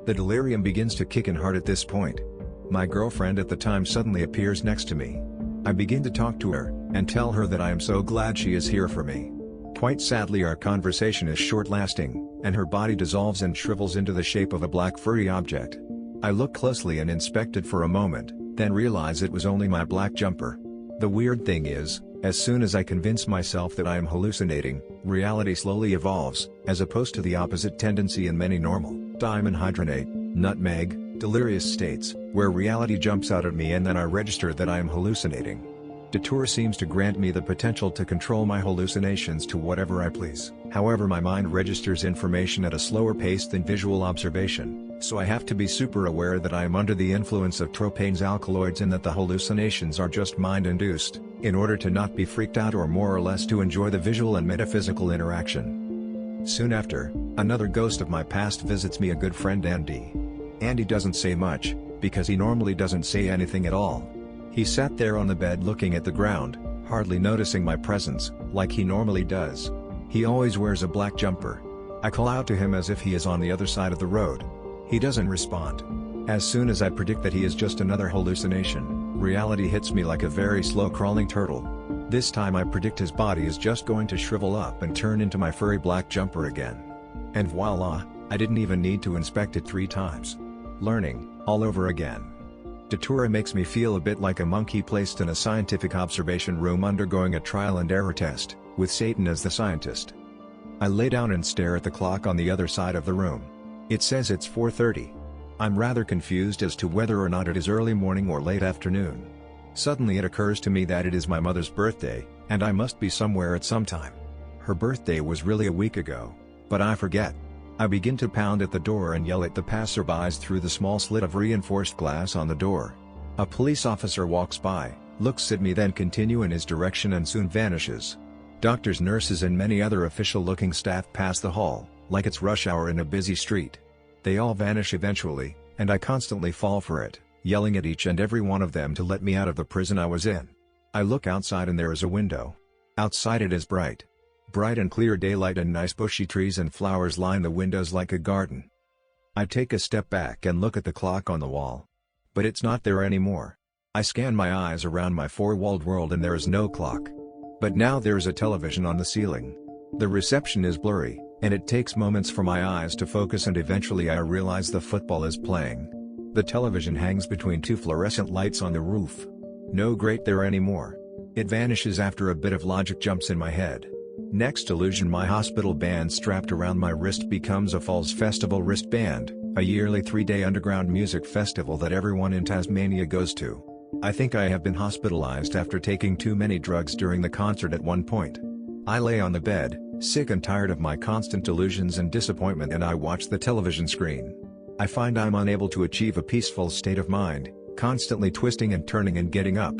[SPEAKER 1] The delirium begins to kick in hard at this point. My girlfriend at the time suddenly appears next to me. I begin to talk to her, and tell her that I am so glad she is here for me. Quite sadly our conversation is short-lasting, and her body dissolves and shrivels into the shape of a black furry object. I look closely and inspect it for a moment, then realize it was only my black jumper. The weird thing is, as soon as I convince myself that I am hallucinating, reality slowly evolves, as opposed to the opposite tendency in many normal, dimenhydrinate, nutmeg, delirious states, where reality jumps out at me and then I register that I am hallucinating. Datura seems to grant me the potential to control my hallucinations to whatever I please. However, my mind registers information at a slower pace than visual observation, so I have to be super aware that I am under the influence of tropane's alkaloids and that the hallucinations are just mind-induced, in order to not be freaked out or more or less to enjoy the visual and metaphysical interaction. Soon after, another ghost of my past visits me, a good friend Andy. Andy doesn't say much, because he normally doesn't say anything at all. He sat there on the bed looking at the ground, hardly noticing my presence, like he normally does. He always wears a black jumper. I call out to him as if he is on the other side of the road. He doesn't respond. As soon as I predict that he is just another hallucination, reality hits me like a very slow-crawling turtle. This time I predict his body is just going to shrivel up and turn into my furry black jumper again. And voila, I didn't even need to inspect it 3 times. Learning, all over again. Datura makes me feel a bit like a monkey placed in a scientific observation room undergoing a trial and error test, with Satan as the scientist. I lay down and stare at the clock on the other side of the room. It says it's 4:30. I'm rather confused as to whether or not it is early morning or late afternoon. Suddenly it occurs to me that it is my mother's birthday, and I must be somewhere at some time. Her birthday was really a week ago, but I forget. I begin to pound at the door and yell at the passerbys through the small slit of reinforced glass on the door. A police officer walks by, looks at me, then continue in his direction and soon vanishes. Doctors, nurses and many other official-looking staff pass the hall, like it's rush hour in a busy street. They all vanish eventually, and I constantly fall for it, yelling at each and every one of them to let me out of the prison I was in. I look outside and there is a window. Outside it is bright. Bright and clear daylight, and nice bushy trees and flowers line the windows like a garden. I take a step back and look at the clock on the wall. But it's not there anymore. I scan my eyes around my 4-walled world and there is no clock. But now there is a television on the ceiling. The reception is blurry, and it takes moments for my eyes to focus, and eventually I realize the football is playing. The television hangs between two fluorescent lights on the roof. No great there anymore. It vanishes after a bit of logic jumps in my head. Next illusion, my hospital band strapped around my wrist becomes a Falls Festival wristband, a yearly 3-day underground music festival that everyone in Tasmania goes to. I think I have been hospitalized after taking too many drugs during the concert at one point. I lay on the bed, sick and tired of my constant delusions and disappointment, and I watch the television screen. I find I'm unable to achieve a peaceful state of mind, constantly twisting and turning and getting up.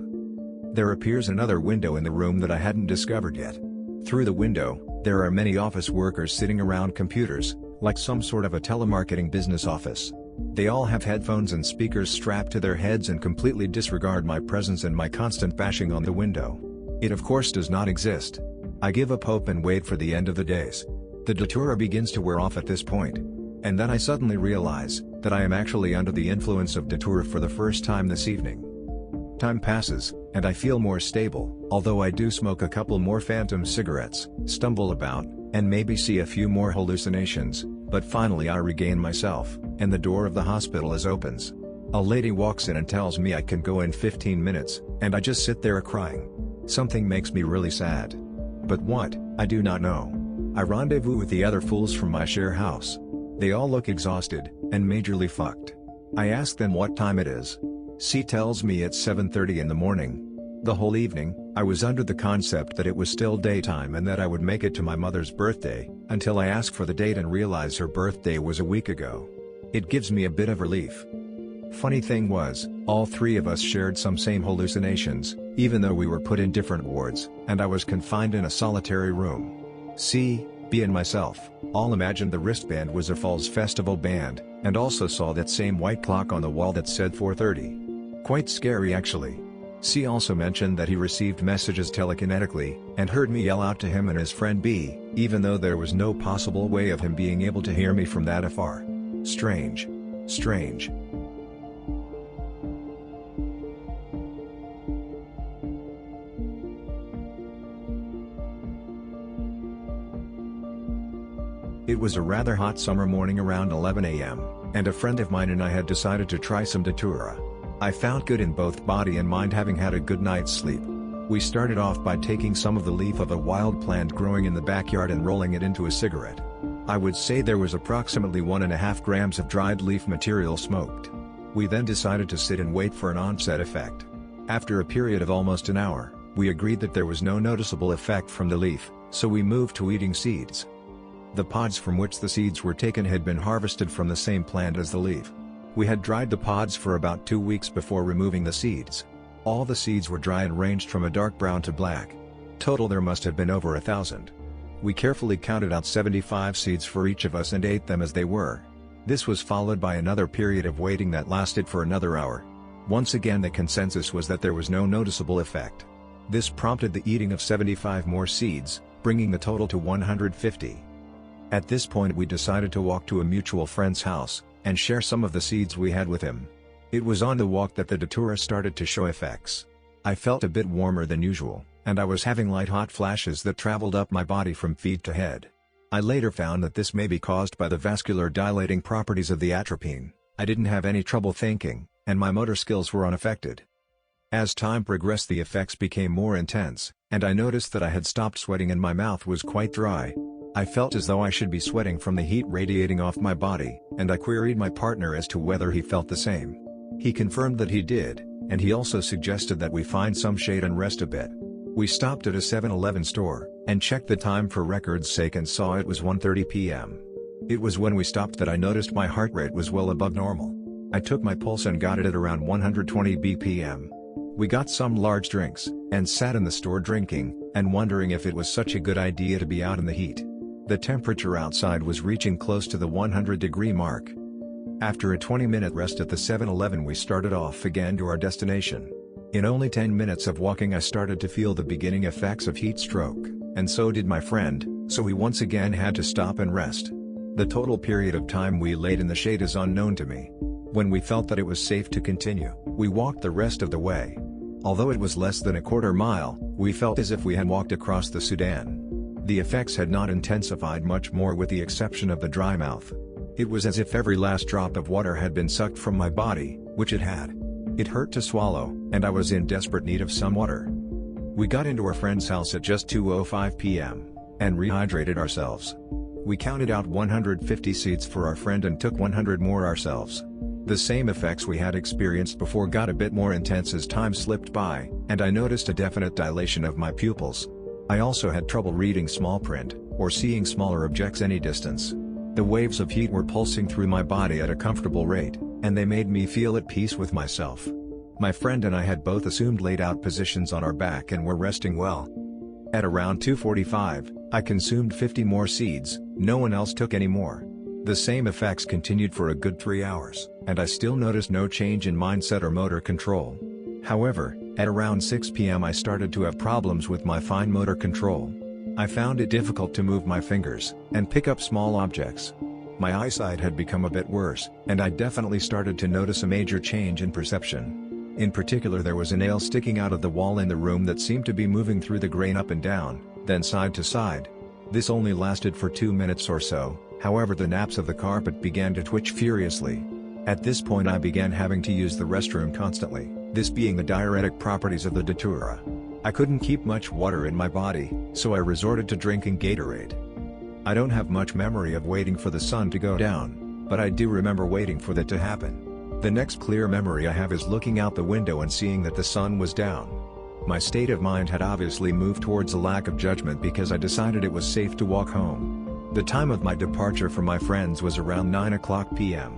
[SPEAKER 1] There appears another window in the room that I hadn't discovered yet. Through the window, there are many office workers sitting around computers, like some sort of a telemarketing business office. They all have headphones and speakers strapped to their heads and completely disregard my presence and my constant bashing on the window. It of course does not exist. I give up hope and wait for the end of the days. The Datura begins to wear off at this point. And then I suddenly realize that I am actually under the influence of Datura for the first time this evening. Time passes, and I feel more stable, although I do smoke a couple more phantom cigarettes, stumble about, and maybe see a few more hallucinations, but finally I regain myself, and the door of the hospital opens. A lady walks in and tells me I can go in 15 minutes, and I just sit there crying. Something makes me really sad. But what, I do not know. I rendezvous with the other fools from my share house. They all look exhausted, and majorly fucked. I ask them what time it is. C tells me it's 7:30 in the morning. The whole evening, I was under the concept that it was still daytime and that I would make it to my mother's birthday, until I ask for the date and realize her birthday was a week ago. It gives me a bit of relief. Funny thing was, all three of us shared some same hallucinations, even though we were put in different wards, and I was confined in a solitary room. C, B and myself, all imagined the wristband was a Falls Festival band, and also saw that same white clock on the wall that said 4:30. Quite scary actually. C also mentioned that he received messages telekinetically, and heard me yell out to him and his friend B, even though there was no possible way of him being able to hear me from that afar. Strange. Strange. It was a rather hot summer morning around 11 a.m., and a friend of mine and I had decided to try some Datura. I felt good in both body and mind, having had a good night's sleep. We started off by taking some of the leaf of a wild plant growing in the backyard and rolling it into a cigarette. I would say there was approximately 1.5 grams of dried leaf material smoked. We then decided to sit and wait for an onset effect. After a period of almost an hour, we agreed that there was no noticeable effect from the leaf, so we moved to eating seeds. The pods from which the seeds were taken had been harvested from the same plant as the leaf. We had dried the pods for about 2 weeks before removing the seeds. All the seeds were dry and ranged from a dark brown to black. Total there must have been over 1,000. We carefully counted out 75 seeds for each of us and ate them as they were. This was followed by another period of waiting that lasted for another hour. Once again the consensus was that there was no noticeable effect. This prompted the eating of 75 more seeds, bringing the total to 150. At this point we decided to walk to a mutual friend's house, and share some of the seeds we had with him. It was on the walk that the Datura started to show effects. I felt a bit warmer than usual, and I was having light hot flashes that traveled up my body from feet to head. I later found that this may be caused by the vascular dilating properties of the atropine. I didn't have any trouble thinking, and my motor skills were unaffected. As time progressed the effects became more intense, and I noticed that I had stopped sweating and my mouth was quite dry. I felt as though I should be sweating from the heat radiating off my body, and I queried my partner as to whether he felt the same. He confirmed that he did, and he also suggested that we find some shade and rest a bit. We stopped at a 7-Eleven store, and checked the time for record's sake and saw it was 1:30 p.m. It was when we stopped that I noticed my heart rate was well above normal. I took my pulse and got it at around 120 bpm. We got some large drinks, and sat in the store drinking, and wondering if it was such a good idea to be out in the heat. The temperature outside was reaching close to the 100-degree mark. After a 20-minute rest at the 7-Eleven we started off again to our destination. In only 10 minutes of walking I started to feel the beginning effects of heat stroke, and so did my friend, so we once again had to stop and rest. The total period of time we laid in the shade is unknown to me. When we felt that it was safe to continue, we walked the rest of the way. Although it was less than a quarter mile, we felt as if we had walked across the Sudan. The effects had not intensified much more with the exception of the dry mouth. It was as if every last drop of water had been sucked from my body, which it had. It hurt to swallow, and I was in desperate need of some water. We got into our friend's house at just 2:05 p.m. and rehydrated ourselves. We counted out 150 seeds for our friend and took 100 more ourselves. The same effects we had experienced before got a bit more intense as time slipped by, and I noticed a definite dilation of my pupils. I also had trouble reading small print, or seeing smaller objects any distance. The waves of heat were pulsing through my body at a comfortable rate, and they made me feel at peace with myself. My friend and I had both assumed laid-out positions on our back and were resting well. At around 2:45, I consumed 50 more seeds, no one else took any more. The same effects continued for a good 3 hours, and I still noticed no change in mindset or motor control. However, at around 6 p.m. I started to have problems with my fine motor control. I found it difficult to move my fingers, and pick up small objects. My eyesight had become a bit worse, and I definitely started to notice a major change in perception. In particular, there was a nail sticking out of the wall in the room that seemed to be moving through the grain up and down, then side to side. This only lasted for 2 minutes or so, however the naps of the carpet began to twitch furiously. At this point I began having to use the restroom constantly, this being the diuretic properties of the Datura. I couldn't keep much water in my body, so I resorted to drinking Gatorade. I don't have much memory of waiting for the sun to go down, but I do remember waiting for that to happen. The next clear memory I have is looking out the window and seeing that the sun was down. My state of mind had obviously moved towards a lack of judgment because I decided it was safe to walk home. The time of my departure from my friends was around 9:00 p.m.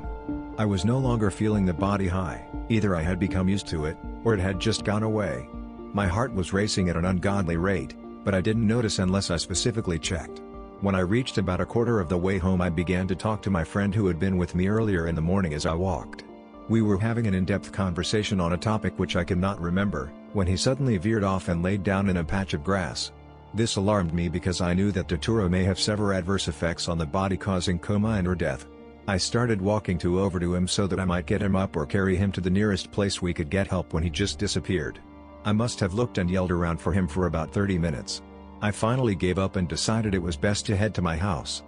[SPEAKER 1] I was no longer feeling the body high, either I had become used to it, or it had just gone away. My heart was racing at an ungodly rate, but I didn't notice unless I specifically checked. When I reached about a quarter of the way home I began to talk to my friend who had been with me earlier in the morning as I walked. We were having an in-depth conversation on a topic which I could not remember, when he suddenly veered off and laid down in a patch of grass. This alarmed me because I knew that Datura may have severe adverse effects on the body causing coma and or death. I started walking over to him so that I might get him up or carry him to the nearest place we could get help when he just disappeared. I must have looked and yelled around for him for about 30 minutes. I finally gave up and decided it was best to head to my house.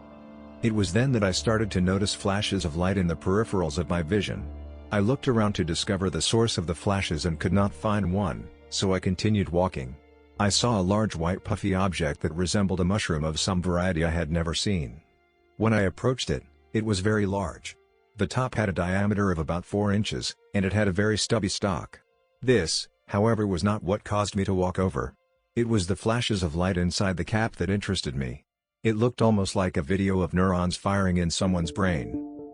[SPEAKER 1] It was then that I started to notice flashes of light in the peripherals of my vision. I looked around to discover the source of the flashes and could not find one, so I continued walking. I saw a large white puffy object that resembled a mushroom of some variety I had never seen. When I approached it, it was very large. The top had a diameter of about 4 inches, and it had a very stubby stalk. This, however, was not what caused me to walk over. It was the flashes of light inside the cap that interested me. It looked almost like a video of neurons firing in someone's brain.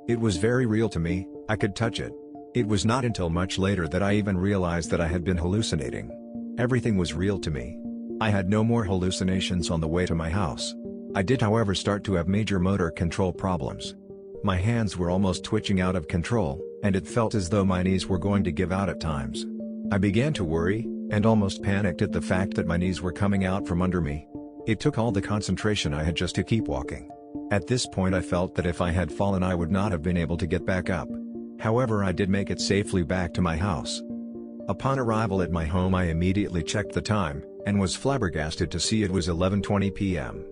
[SPEAKER 1] It was very real to me, I could touch it. It was not until much later that I even realized that I had been hallucinating. Everything was real to me. I had no more hallucinations on the way to my house. I did, however, start to have major motor control problems. My hands were almost twitching out of control, and it felt as though my knees were going to give out at times. I began to worry, and almost panicked at the fact that my knees were coming out from under me. It took all the concentration I had just to keep walking. At this point I felt that if I had fallen I would not have been able to get back up. However, I did make it safely back to my house. Upon arrival at my home I immediately checked the time, and was flabbergasted to see it was 11:20 p.m.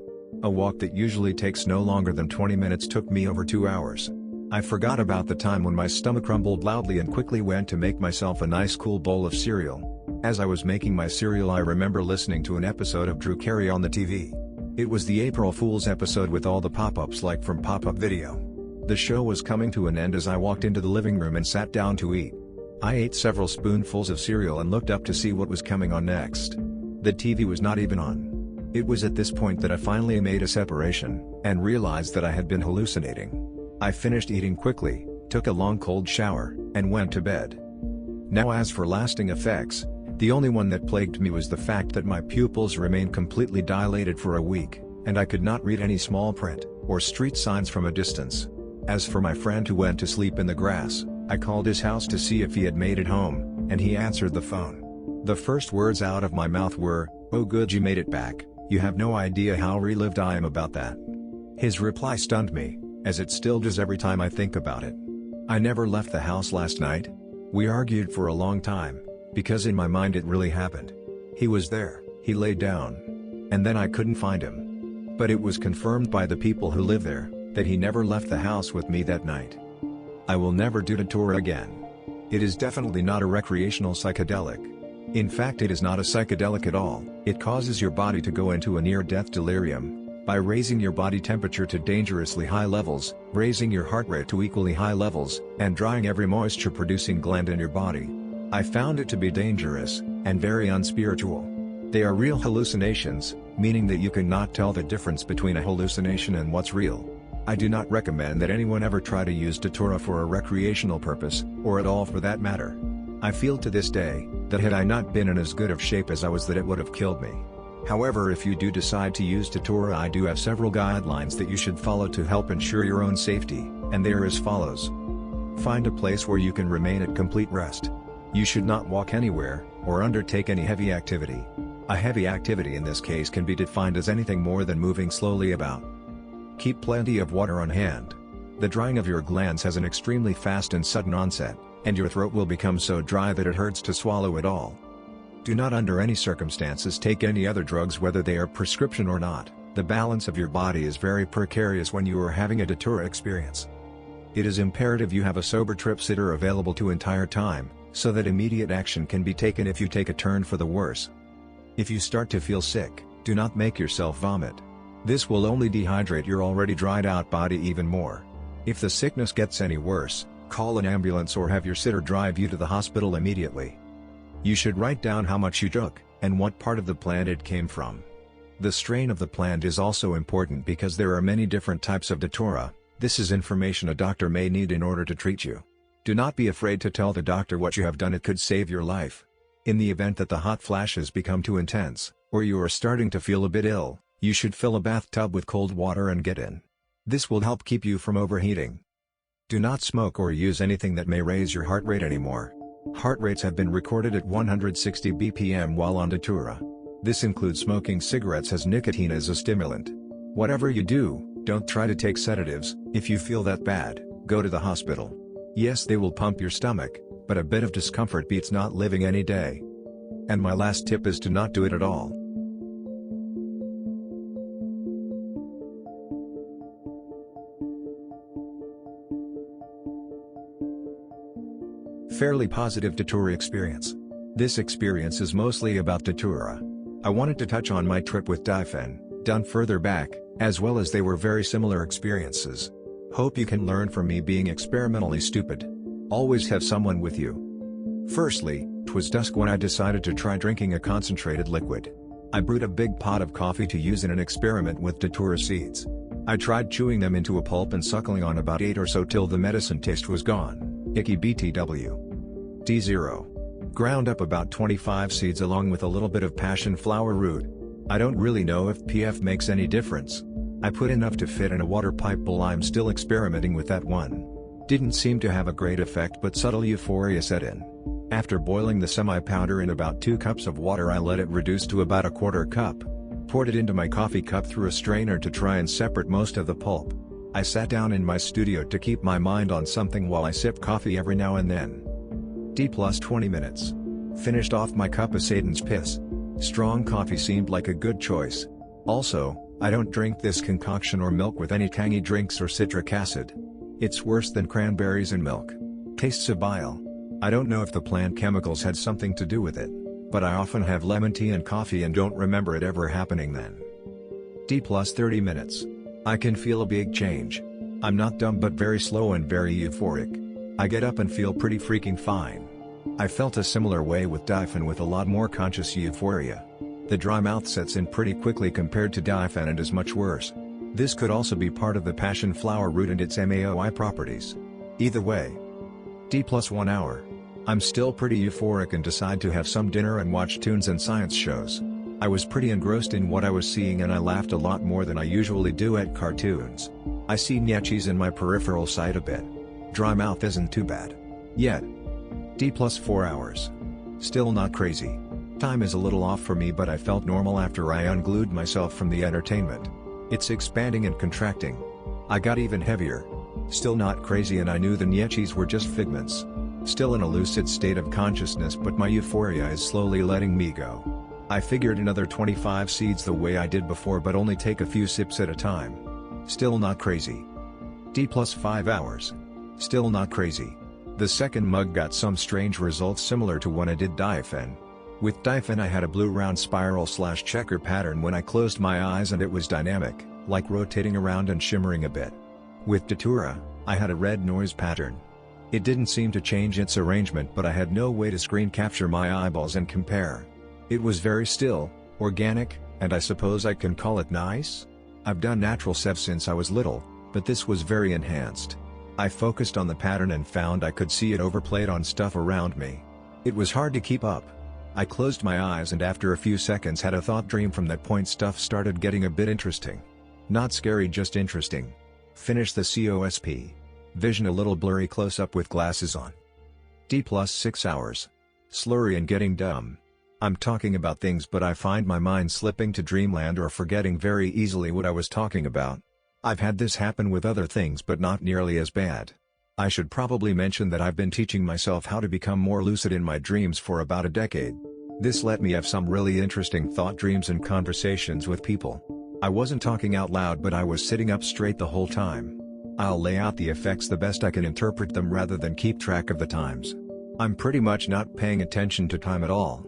[SPEAKER 1] A walk that usually takes no longer than 20 minutes took me over 2 hours. I forgot about the time when my stomach rumbled loudly and quickly went to make myself a nice cool bowl of cereal. As I was making my cereal I remember listening to an episode of Drew Carey on the TV. It was the April Fool's episode with all the pop-ups like from Pop-Up Video. The show was coming to an end as I walked into the living room and sat down to eat. I ate several spoonfuls of cereal and looked up to see what was coming on next. The TV was not even on. It was at this point that I finally made a separation, and realized that I had been hallucinating. I finished eating quickly, took a long cold shower, and went to bed. Now as for lasting effects, the only one that plagued me was the fact that my pupils remained completely dilated for a week, and I could not read any small print, or street signs from a distance. As for my friend who went to sleep in the grass, I called his house to see if he had made it home, and he answered the phone. The first words out of my mouth were, "Oh good, you made it back, you have no idea how relieved I am about that." His reply stunned me, as it still does every time I think about it. I never left the house last night. We argued for a long time, because in my mind it really happened. He was there, he lay down. And then I couldn't find him. But it was confirmed by the people who live there, that he never left the house with me that night. I will never do Datura again. It is definitely not a recreational psychedelic. In fact, it is not a psychedelic at all. It causes your body to go into a near-death delirium by raising your body temperature to dangerously high levels, raising your heart rate to equally high levels, and drying every moisture-producing gland in your body. I found it to be dangerous and very unspiritual. They are real hallucinations, meaning that you cannot tell the difference between a hallucination and what's real. I do not recommend that anyone ever try to use Datura for a recreational purpose, or at all for that matter. I feel to this day that had I not been in as good of shape as I was, that it would have killed me. However, if you do decide to use Datura, I do have several guidelines that you should follow to help ensure your own safety, and they are as follows. Find a place where you can remain at complete rest. You should not walk anywhere, or undertake any heavy activity. A heavy activity in this case can be defined as anything more than moving slowly about. Keep plenty of water on hand. The drying of your glands has an extremely fast and sudden onset, and your throat will become so dry that it hurts to swallow it all. Do not under any circumstances take any other drugs, whether they are prescription or not. The balance of your body is very precarious when you are having a Datura experience. It is imperative you have a sober trip sitter available to entire time, so that immediate action can be taken if you take a turn for the worse. If you start to feel sick, do not make yourself vomit. This will only dehydrate your already dried out body even more. If the sickness gets any worse, call an ambulance or have your sitter drive you to the hospital immediately. You should write down how much you took, and what part of the plant it came from. The strain of the plant is also important because there are many different types of Datura. This is information a doctor may need in order to treat you. Do not be afraid to tell the doctor what you have done, it could save your life. In the event that the hot flashes become too intense, or you are starting to feel a bit ill, you should fill a bathtub with cold water and get in. This will help keep you from overheating. Do not smoke or use anything that may raise your heart rate anymore. Heart rates have been recorded at 160 bpm while on Datura. This includes smoking cigarettes, as nicotine is a stimulant. Whatever you do, don't try to take sedatives. If you feel that bad, go to the hospital. Yes, they will pump your stomach, but a bit of discomfort beats not living any day. And my last tip is to not do it at all. Fairly positive Datura experience. This experience is mostly about Datura. I wanted to touch on my trip with Difen, done further back, as well as they were very similar experiences. Hope you can learn from me being experimentally stupid. Always have someone with you. Firstly, 'twas dusk when I decided to try drinking a concentrated liquid. I brewed a big pot of coffee to use in an experiment with Datura seeds. I tried chewing them into a pulp and suckling on about 8 or so till the medicine taste was gone. Icky BTW. D0. Ground up about 25 seeds along with a little bit of passion flower root. I don't really know if PF makes any difference. I put enough to fit in a water pipe bowl. I'm still experimenting with that one. Didn't seem to have a great effect, but subtle euphoria set in. After boiling the semi-powder in about 2 cups of water, I let it reduce to about a quarter cup. Poured it into my coffee cup through a strainer to try and separate most of the pulp. I sat down in my studio to keep my mind on something while I sip coffee every now and then. D+ 20 minutes. Finished off my cup of Satan's piss. Strong coffee seemed like a good choice. Also, I don't drink this concoction or milk with any tangy drinks or citric acid. It's worse than cranberries and milk. Tastes of bile. I don't know if the plant chemicals had something to do with it, but I often have lemon tea and coffee and don't remember it ever happening then. D+ 30 minutes. I can feel a big change. I'm not dumb but very slow and very euphoric. I get up and feel pretty freaking fine. I felt a similar way with Difen with a lot more conscious euphoria. The dry mouth sets in pretty quickly compared to Difen and is much worse. This could also be part of the passion flower root and its MAOI properties. Either way. D+ 1 hour. I'm still pretty euphoric and decide to have some dinner and watch tunes and science shows. I was pretty engrossed in what I was seeing and I laughed a lot more than I usually do at cartoons. I see nyechis in my peripheral sight a bit. Dry mouth isn't too bad. Yet. D+ 4 hours. Still not crazy. Time is a little off for me, but I felt normal after I unglued myself from the entertainment. It's expanding and contracting. I got even heavier. Still not crazy, and I knew the nyechis were just figments. Still in a lucid state of consciousness, but my euphoria is slowly letting me go. I figured another 25 seeds the way I did before, but only take a few sips at a time. Still not crazy. D plus 5 hours. Still not crazy. The second mug got some strange results similar to when I did diaphen. With diaphen I had a blue round spiral/checker pattern when I closed my eyes, and it was dynamic, like rotating around and shimmering a bit. With Datura, I had a red noise pattern. It didn't seem to change its arrangement, but I had no way to screen capture my eyeballs and compare. It was very still, organic, and I suppose I can call it nice? I've done natural sev since I was little, but this was very enhanced. I focused on the pattern and found I could see it overplayed on stuff around me. It was hard to keep up. I closed my eyes and after a few seconds had a thought dream. From that point stuff started getting a bit interesting. Not scary, just interesting. Finish the COSP. Vision a little blurry close up with glasses on. D plus 6 hours. Slurry and getting dumb. I'm talking about things but I find my mind slipping to dreamland or forgetting very easily what I was talking about. I've had this happen with other things but not nearly as bad. I should probably mention that I've been teaching myself how to become more lucid in my dreams for about a decade. This let me have some really interesting thought dreams and conversations with people. I wasn't talking out loud but I was sitting up straight the whole time. I'll lay out the effects the best I can interpret them rather than keep track of the times. I'm pretty much not paying attention to time at all.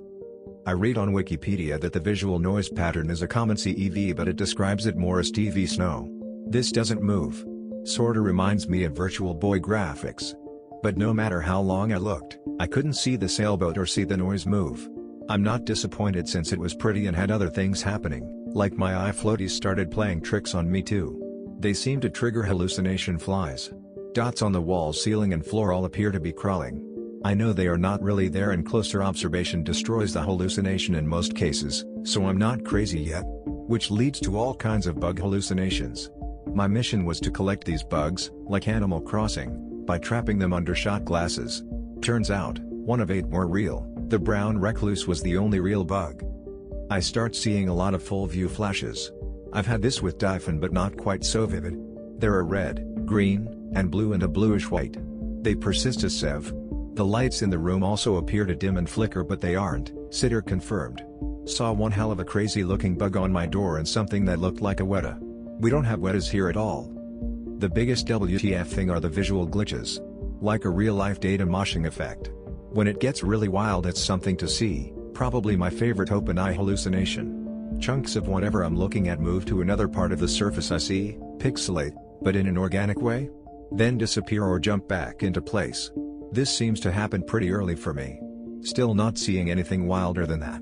[SPEAKER 1] I read on Wikipedia that the visual noise pattern is a common CEV but it describes it more as TV snow. This doesn't move. Sorta reminds me of Virtual Boy graphics. But no matter how long I looked, I couldn't see the sailboat or see the noise move. I'm not disappointed since it was pretty and had other things happening, like my eye floaties started playing tricks on me too. They seem to trigger hallucination flies. Dots on the walls, ceiling and floor all appear to be crawling. I know they are not really there and closer observation destroys the hallucination in most cases, so I'm not crazy yet. Which leads to all kinds of bug hallucinations. My mission was to collect these bugs, like Animal Crossing, by trapping them under shot glasses. Turns out, one of 8 were real. The brown recluse was the only real bug. I start seeing a lot of full view flashes. I've had this with diaphen but not quite so vivid. There are red, green, and blue and a bluish white. They persist as sev. The lights in the room also appear to dim and flicker but they aren't, sitter confirmed. Saw one hell of a crazy looking bug on my door and something that looked like a weta. We don't have wetas here at all. The biggest WTF thing are the visual glitches. Like a real-life data moshing effect. When it gets really wild it's something to see, probably my favorite open eye hallucination. Chunks of whatever I'm looking at move to another part of the surface I see, pixelate, but in an organic way? Then disappear or jump back into place. This seems to happen pretty early for me. Still not seeing anything wilder than that.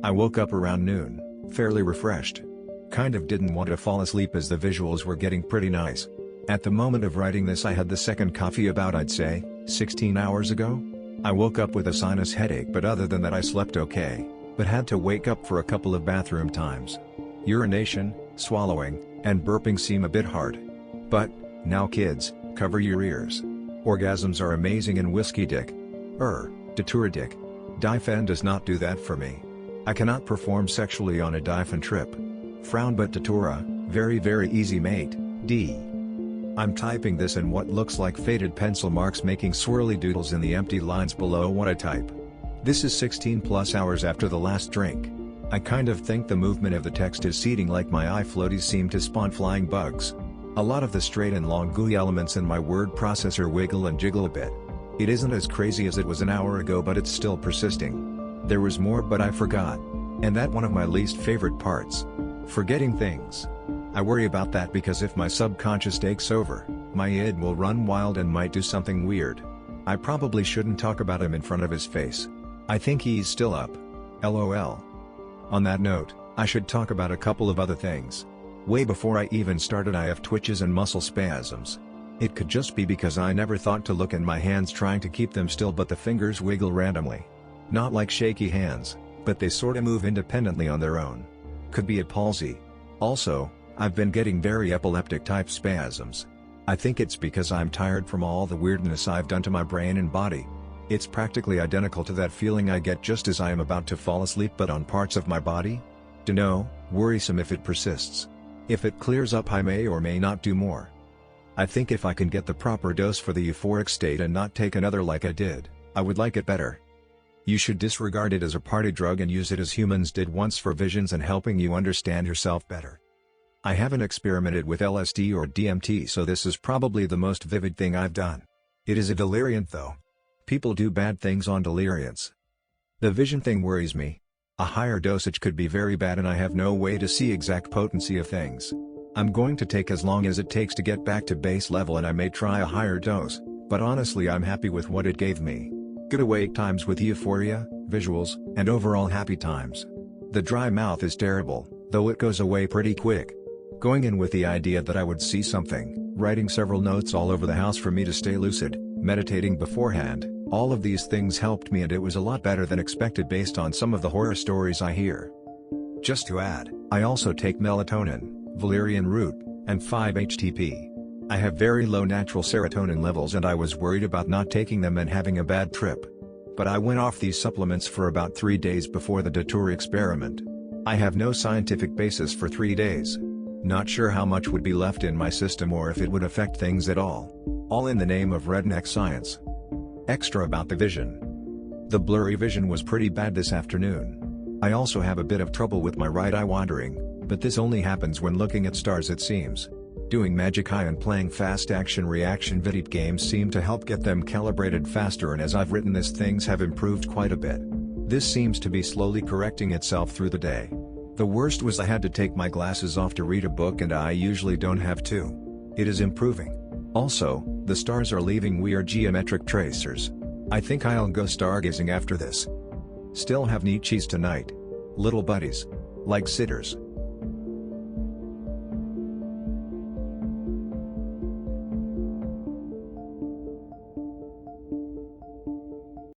[SPEAKER 1] I woke up around noon, fairly refreshed. Kind of didn't want to fall asleep as the visuals were getting pretty nice. At the moment of writing this I had the second coffee about I'd say, 16 hours ago? I woke up with a sinus headache but other than that I slept okay, but had to wake up for a couple of bathroom times. Urination, swallowing, and burping seem a bit hard. But, now kids, cover your ears. Orgasms are amazing in whiskey dick. Datura dick. Diaphen does not do that for me. I cannot perform sexually on a diaphen trip. Frown but Datura, very very easy mate, D. I'm typing this in what looks like faded pencil marks making swirly doodles in the empty lines below what I type. This is 16 plus hours after the last drink. I kind of think the movement of the text is seeding like my eye floaties seem to spawn flying bugs. A lot of the straight and long GUI elements in my word processor wiggle and jiggle a bit. It isn't as crazy as it was an hour ago but it's still persisting. There was more but I forgot. And that one of my least favorite parts. Forgetting things. I worry about that because if my subconscious takes over, my id will run wild and might do something weird. I probably shouldn't talk about him in front of his face. I think he's still up. LOL. On that note, I should talk about a couple of other things. Way before I even started I have twitches and muscle spasms. It could just be because I never thought to look in my hands trying to keep them still but the fingers wiggle randomly. Not like shaky hands, but they sorta move independently on their own. Could be a palsy. Also, I've been getting very epileptic type spasms. I think it's because I'm tired from all the weirdness I've done to my brain and body. It's practically identical to that feeling I get just as I am about to fall asleep but on parts of my body. Dunno, worrisome if it persists. If it clears up I may or may not do more. I think if I can get the proper dose for the euphoric state and not take another like I did, I would like it better. You should disregard it as a party drug and use it as humans did once for visions and helping you understand yourself better. I haven't experimented with LSD or DMT, so this is probably the most vivid thing I've done. It is a deliriant though. People do bad things on deliriants. The vision thing worries me. A higher dosage could be very bad and I have no way to see exact potency of things. I'm going to take as long as it takes to get back to base level and I may try a higher dose, but honestly I'm happy with what it gave me. Good awake times with euphoria, visuals, and overall happy times. The dry mouth is terrible, though it goes away pretty quick. Going in with the idea that I would see something, writing several notes all over the house for me to stay lucid, meditating beforehand, all of these things helped me and it was a lot better than expected based on some of the horror stories I hear. Just to add, I also take melatonin, valerian root, and 5-HTP. I have very low natural serotonin levels and I was worried about not taking them and having a bad trip. But I went off these supplements for about 3 days before the Datura experiment. I have no scientific basis for 3 days. Not sure how much would be left in my system or if it would affect things at all. All in the name of redneck science. Extra about the vision. The blurry vision was pretty bad this afternoon. I also have a bit of trouble with my right eye wandering, but this only happens when looking at stars it seems. Doing magic eye and playing fast action reaction video games seem to help get them calibrated faster, and as I've written this, things have improved quite a bit. This seems to be slowly correcting itself through the day. The worst was I had to take my glasses off to read a book and I usually don't have to. It is improving. Also, the stars are leaving weird geometric tracers. I think I'll go stargazing after this. Still have Nietzsche's tonight. Little buddies. Like sitters.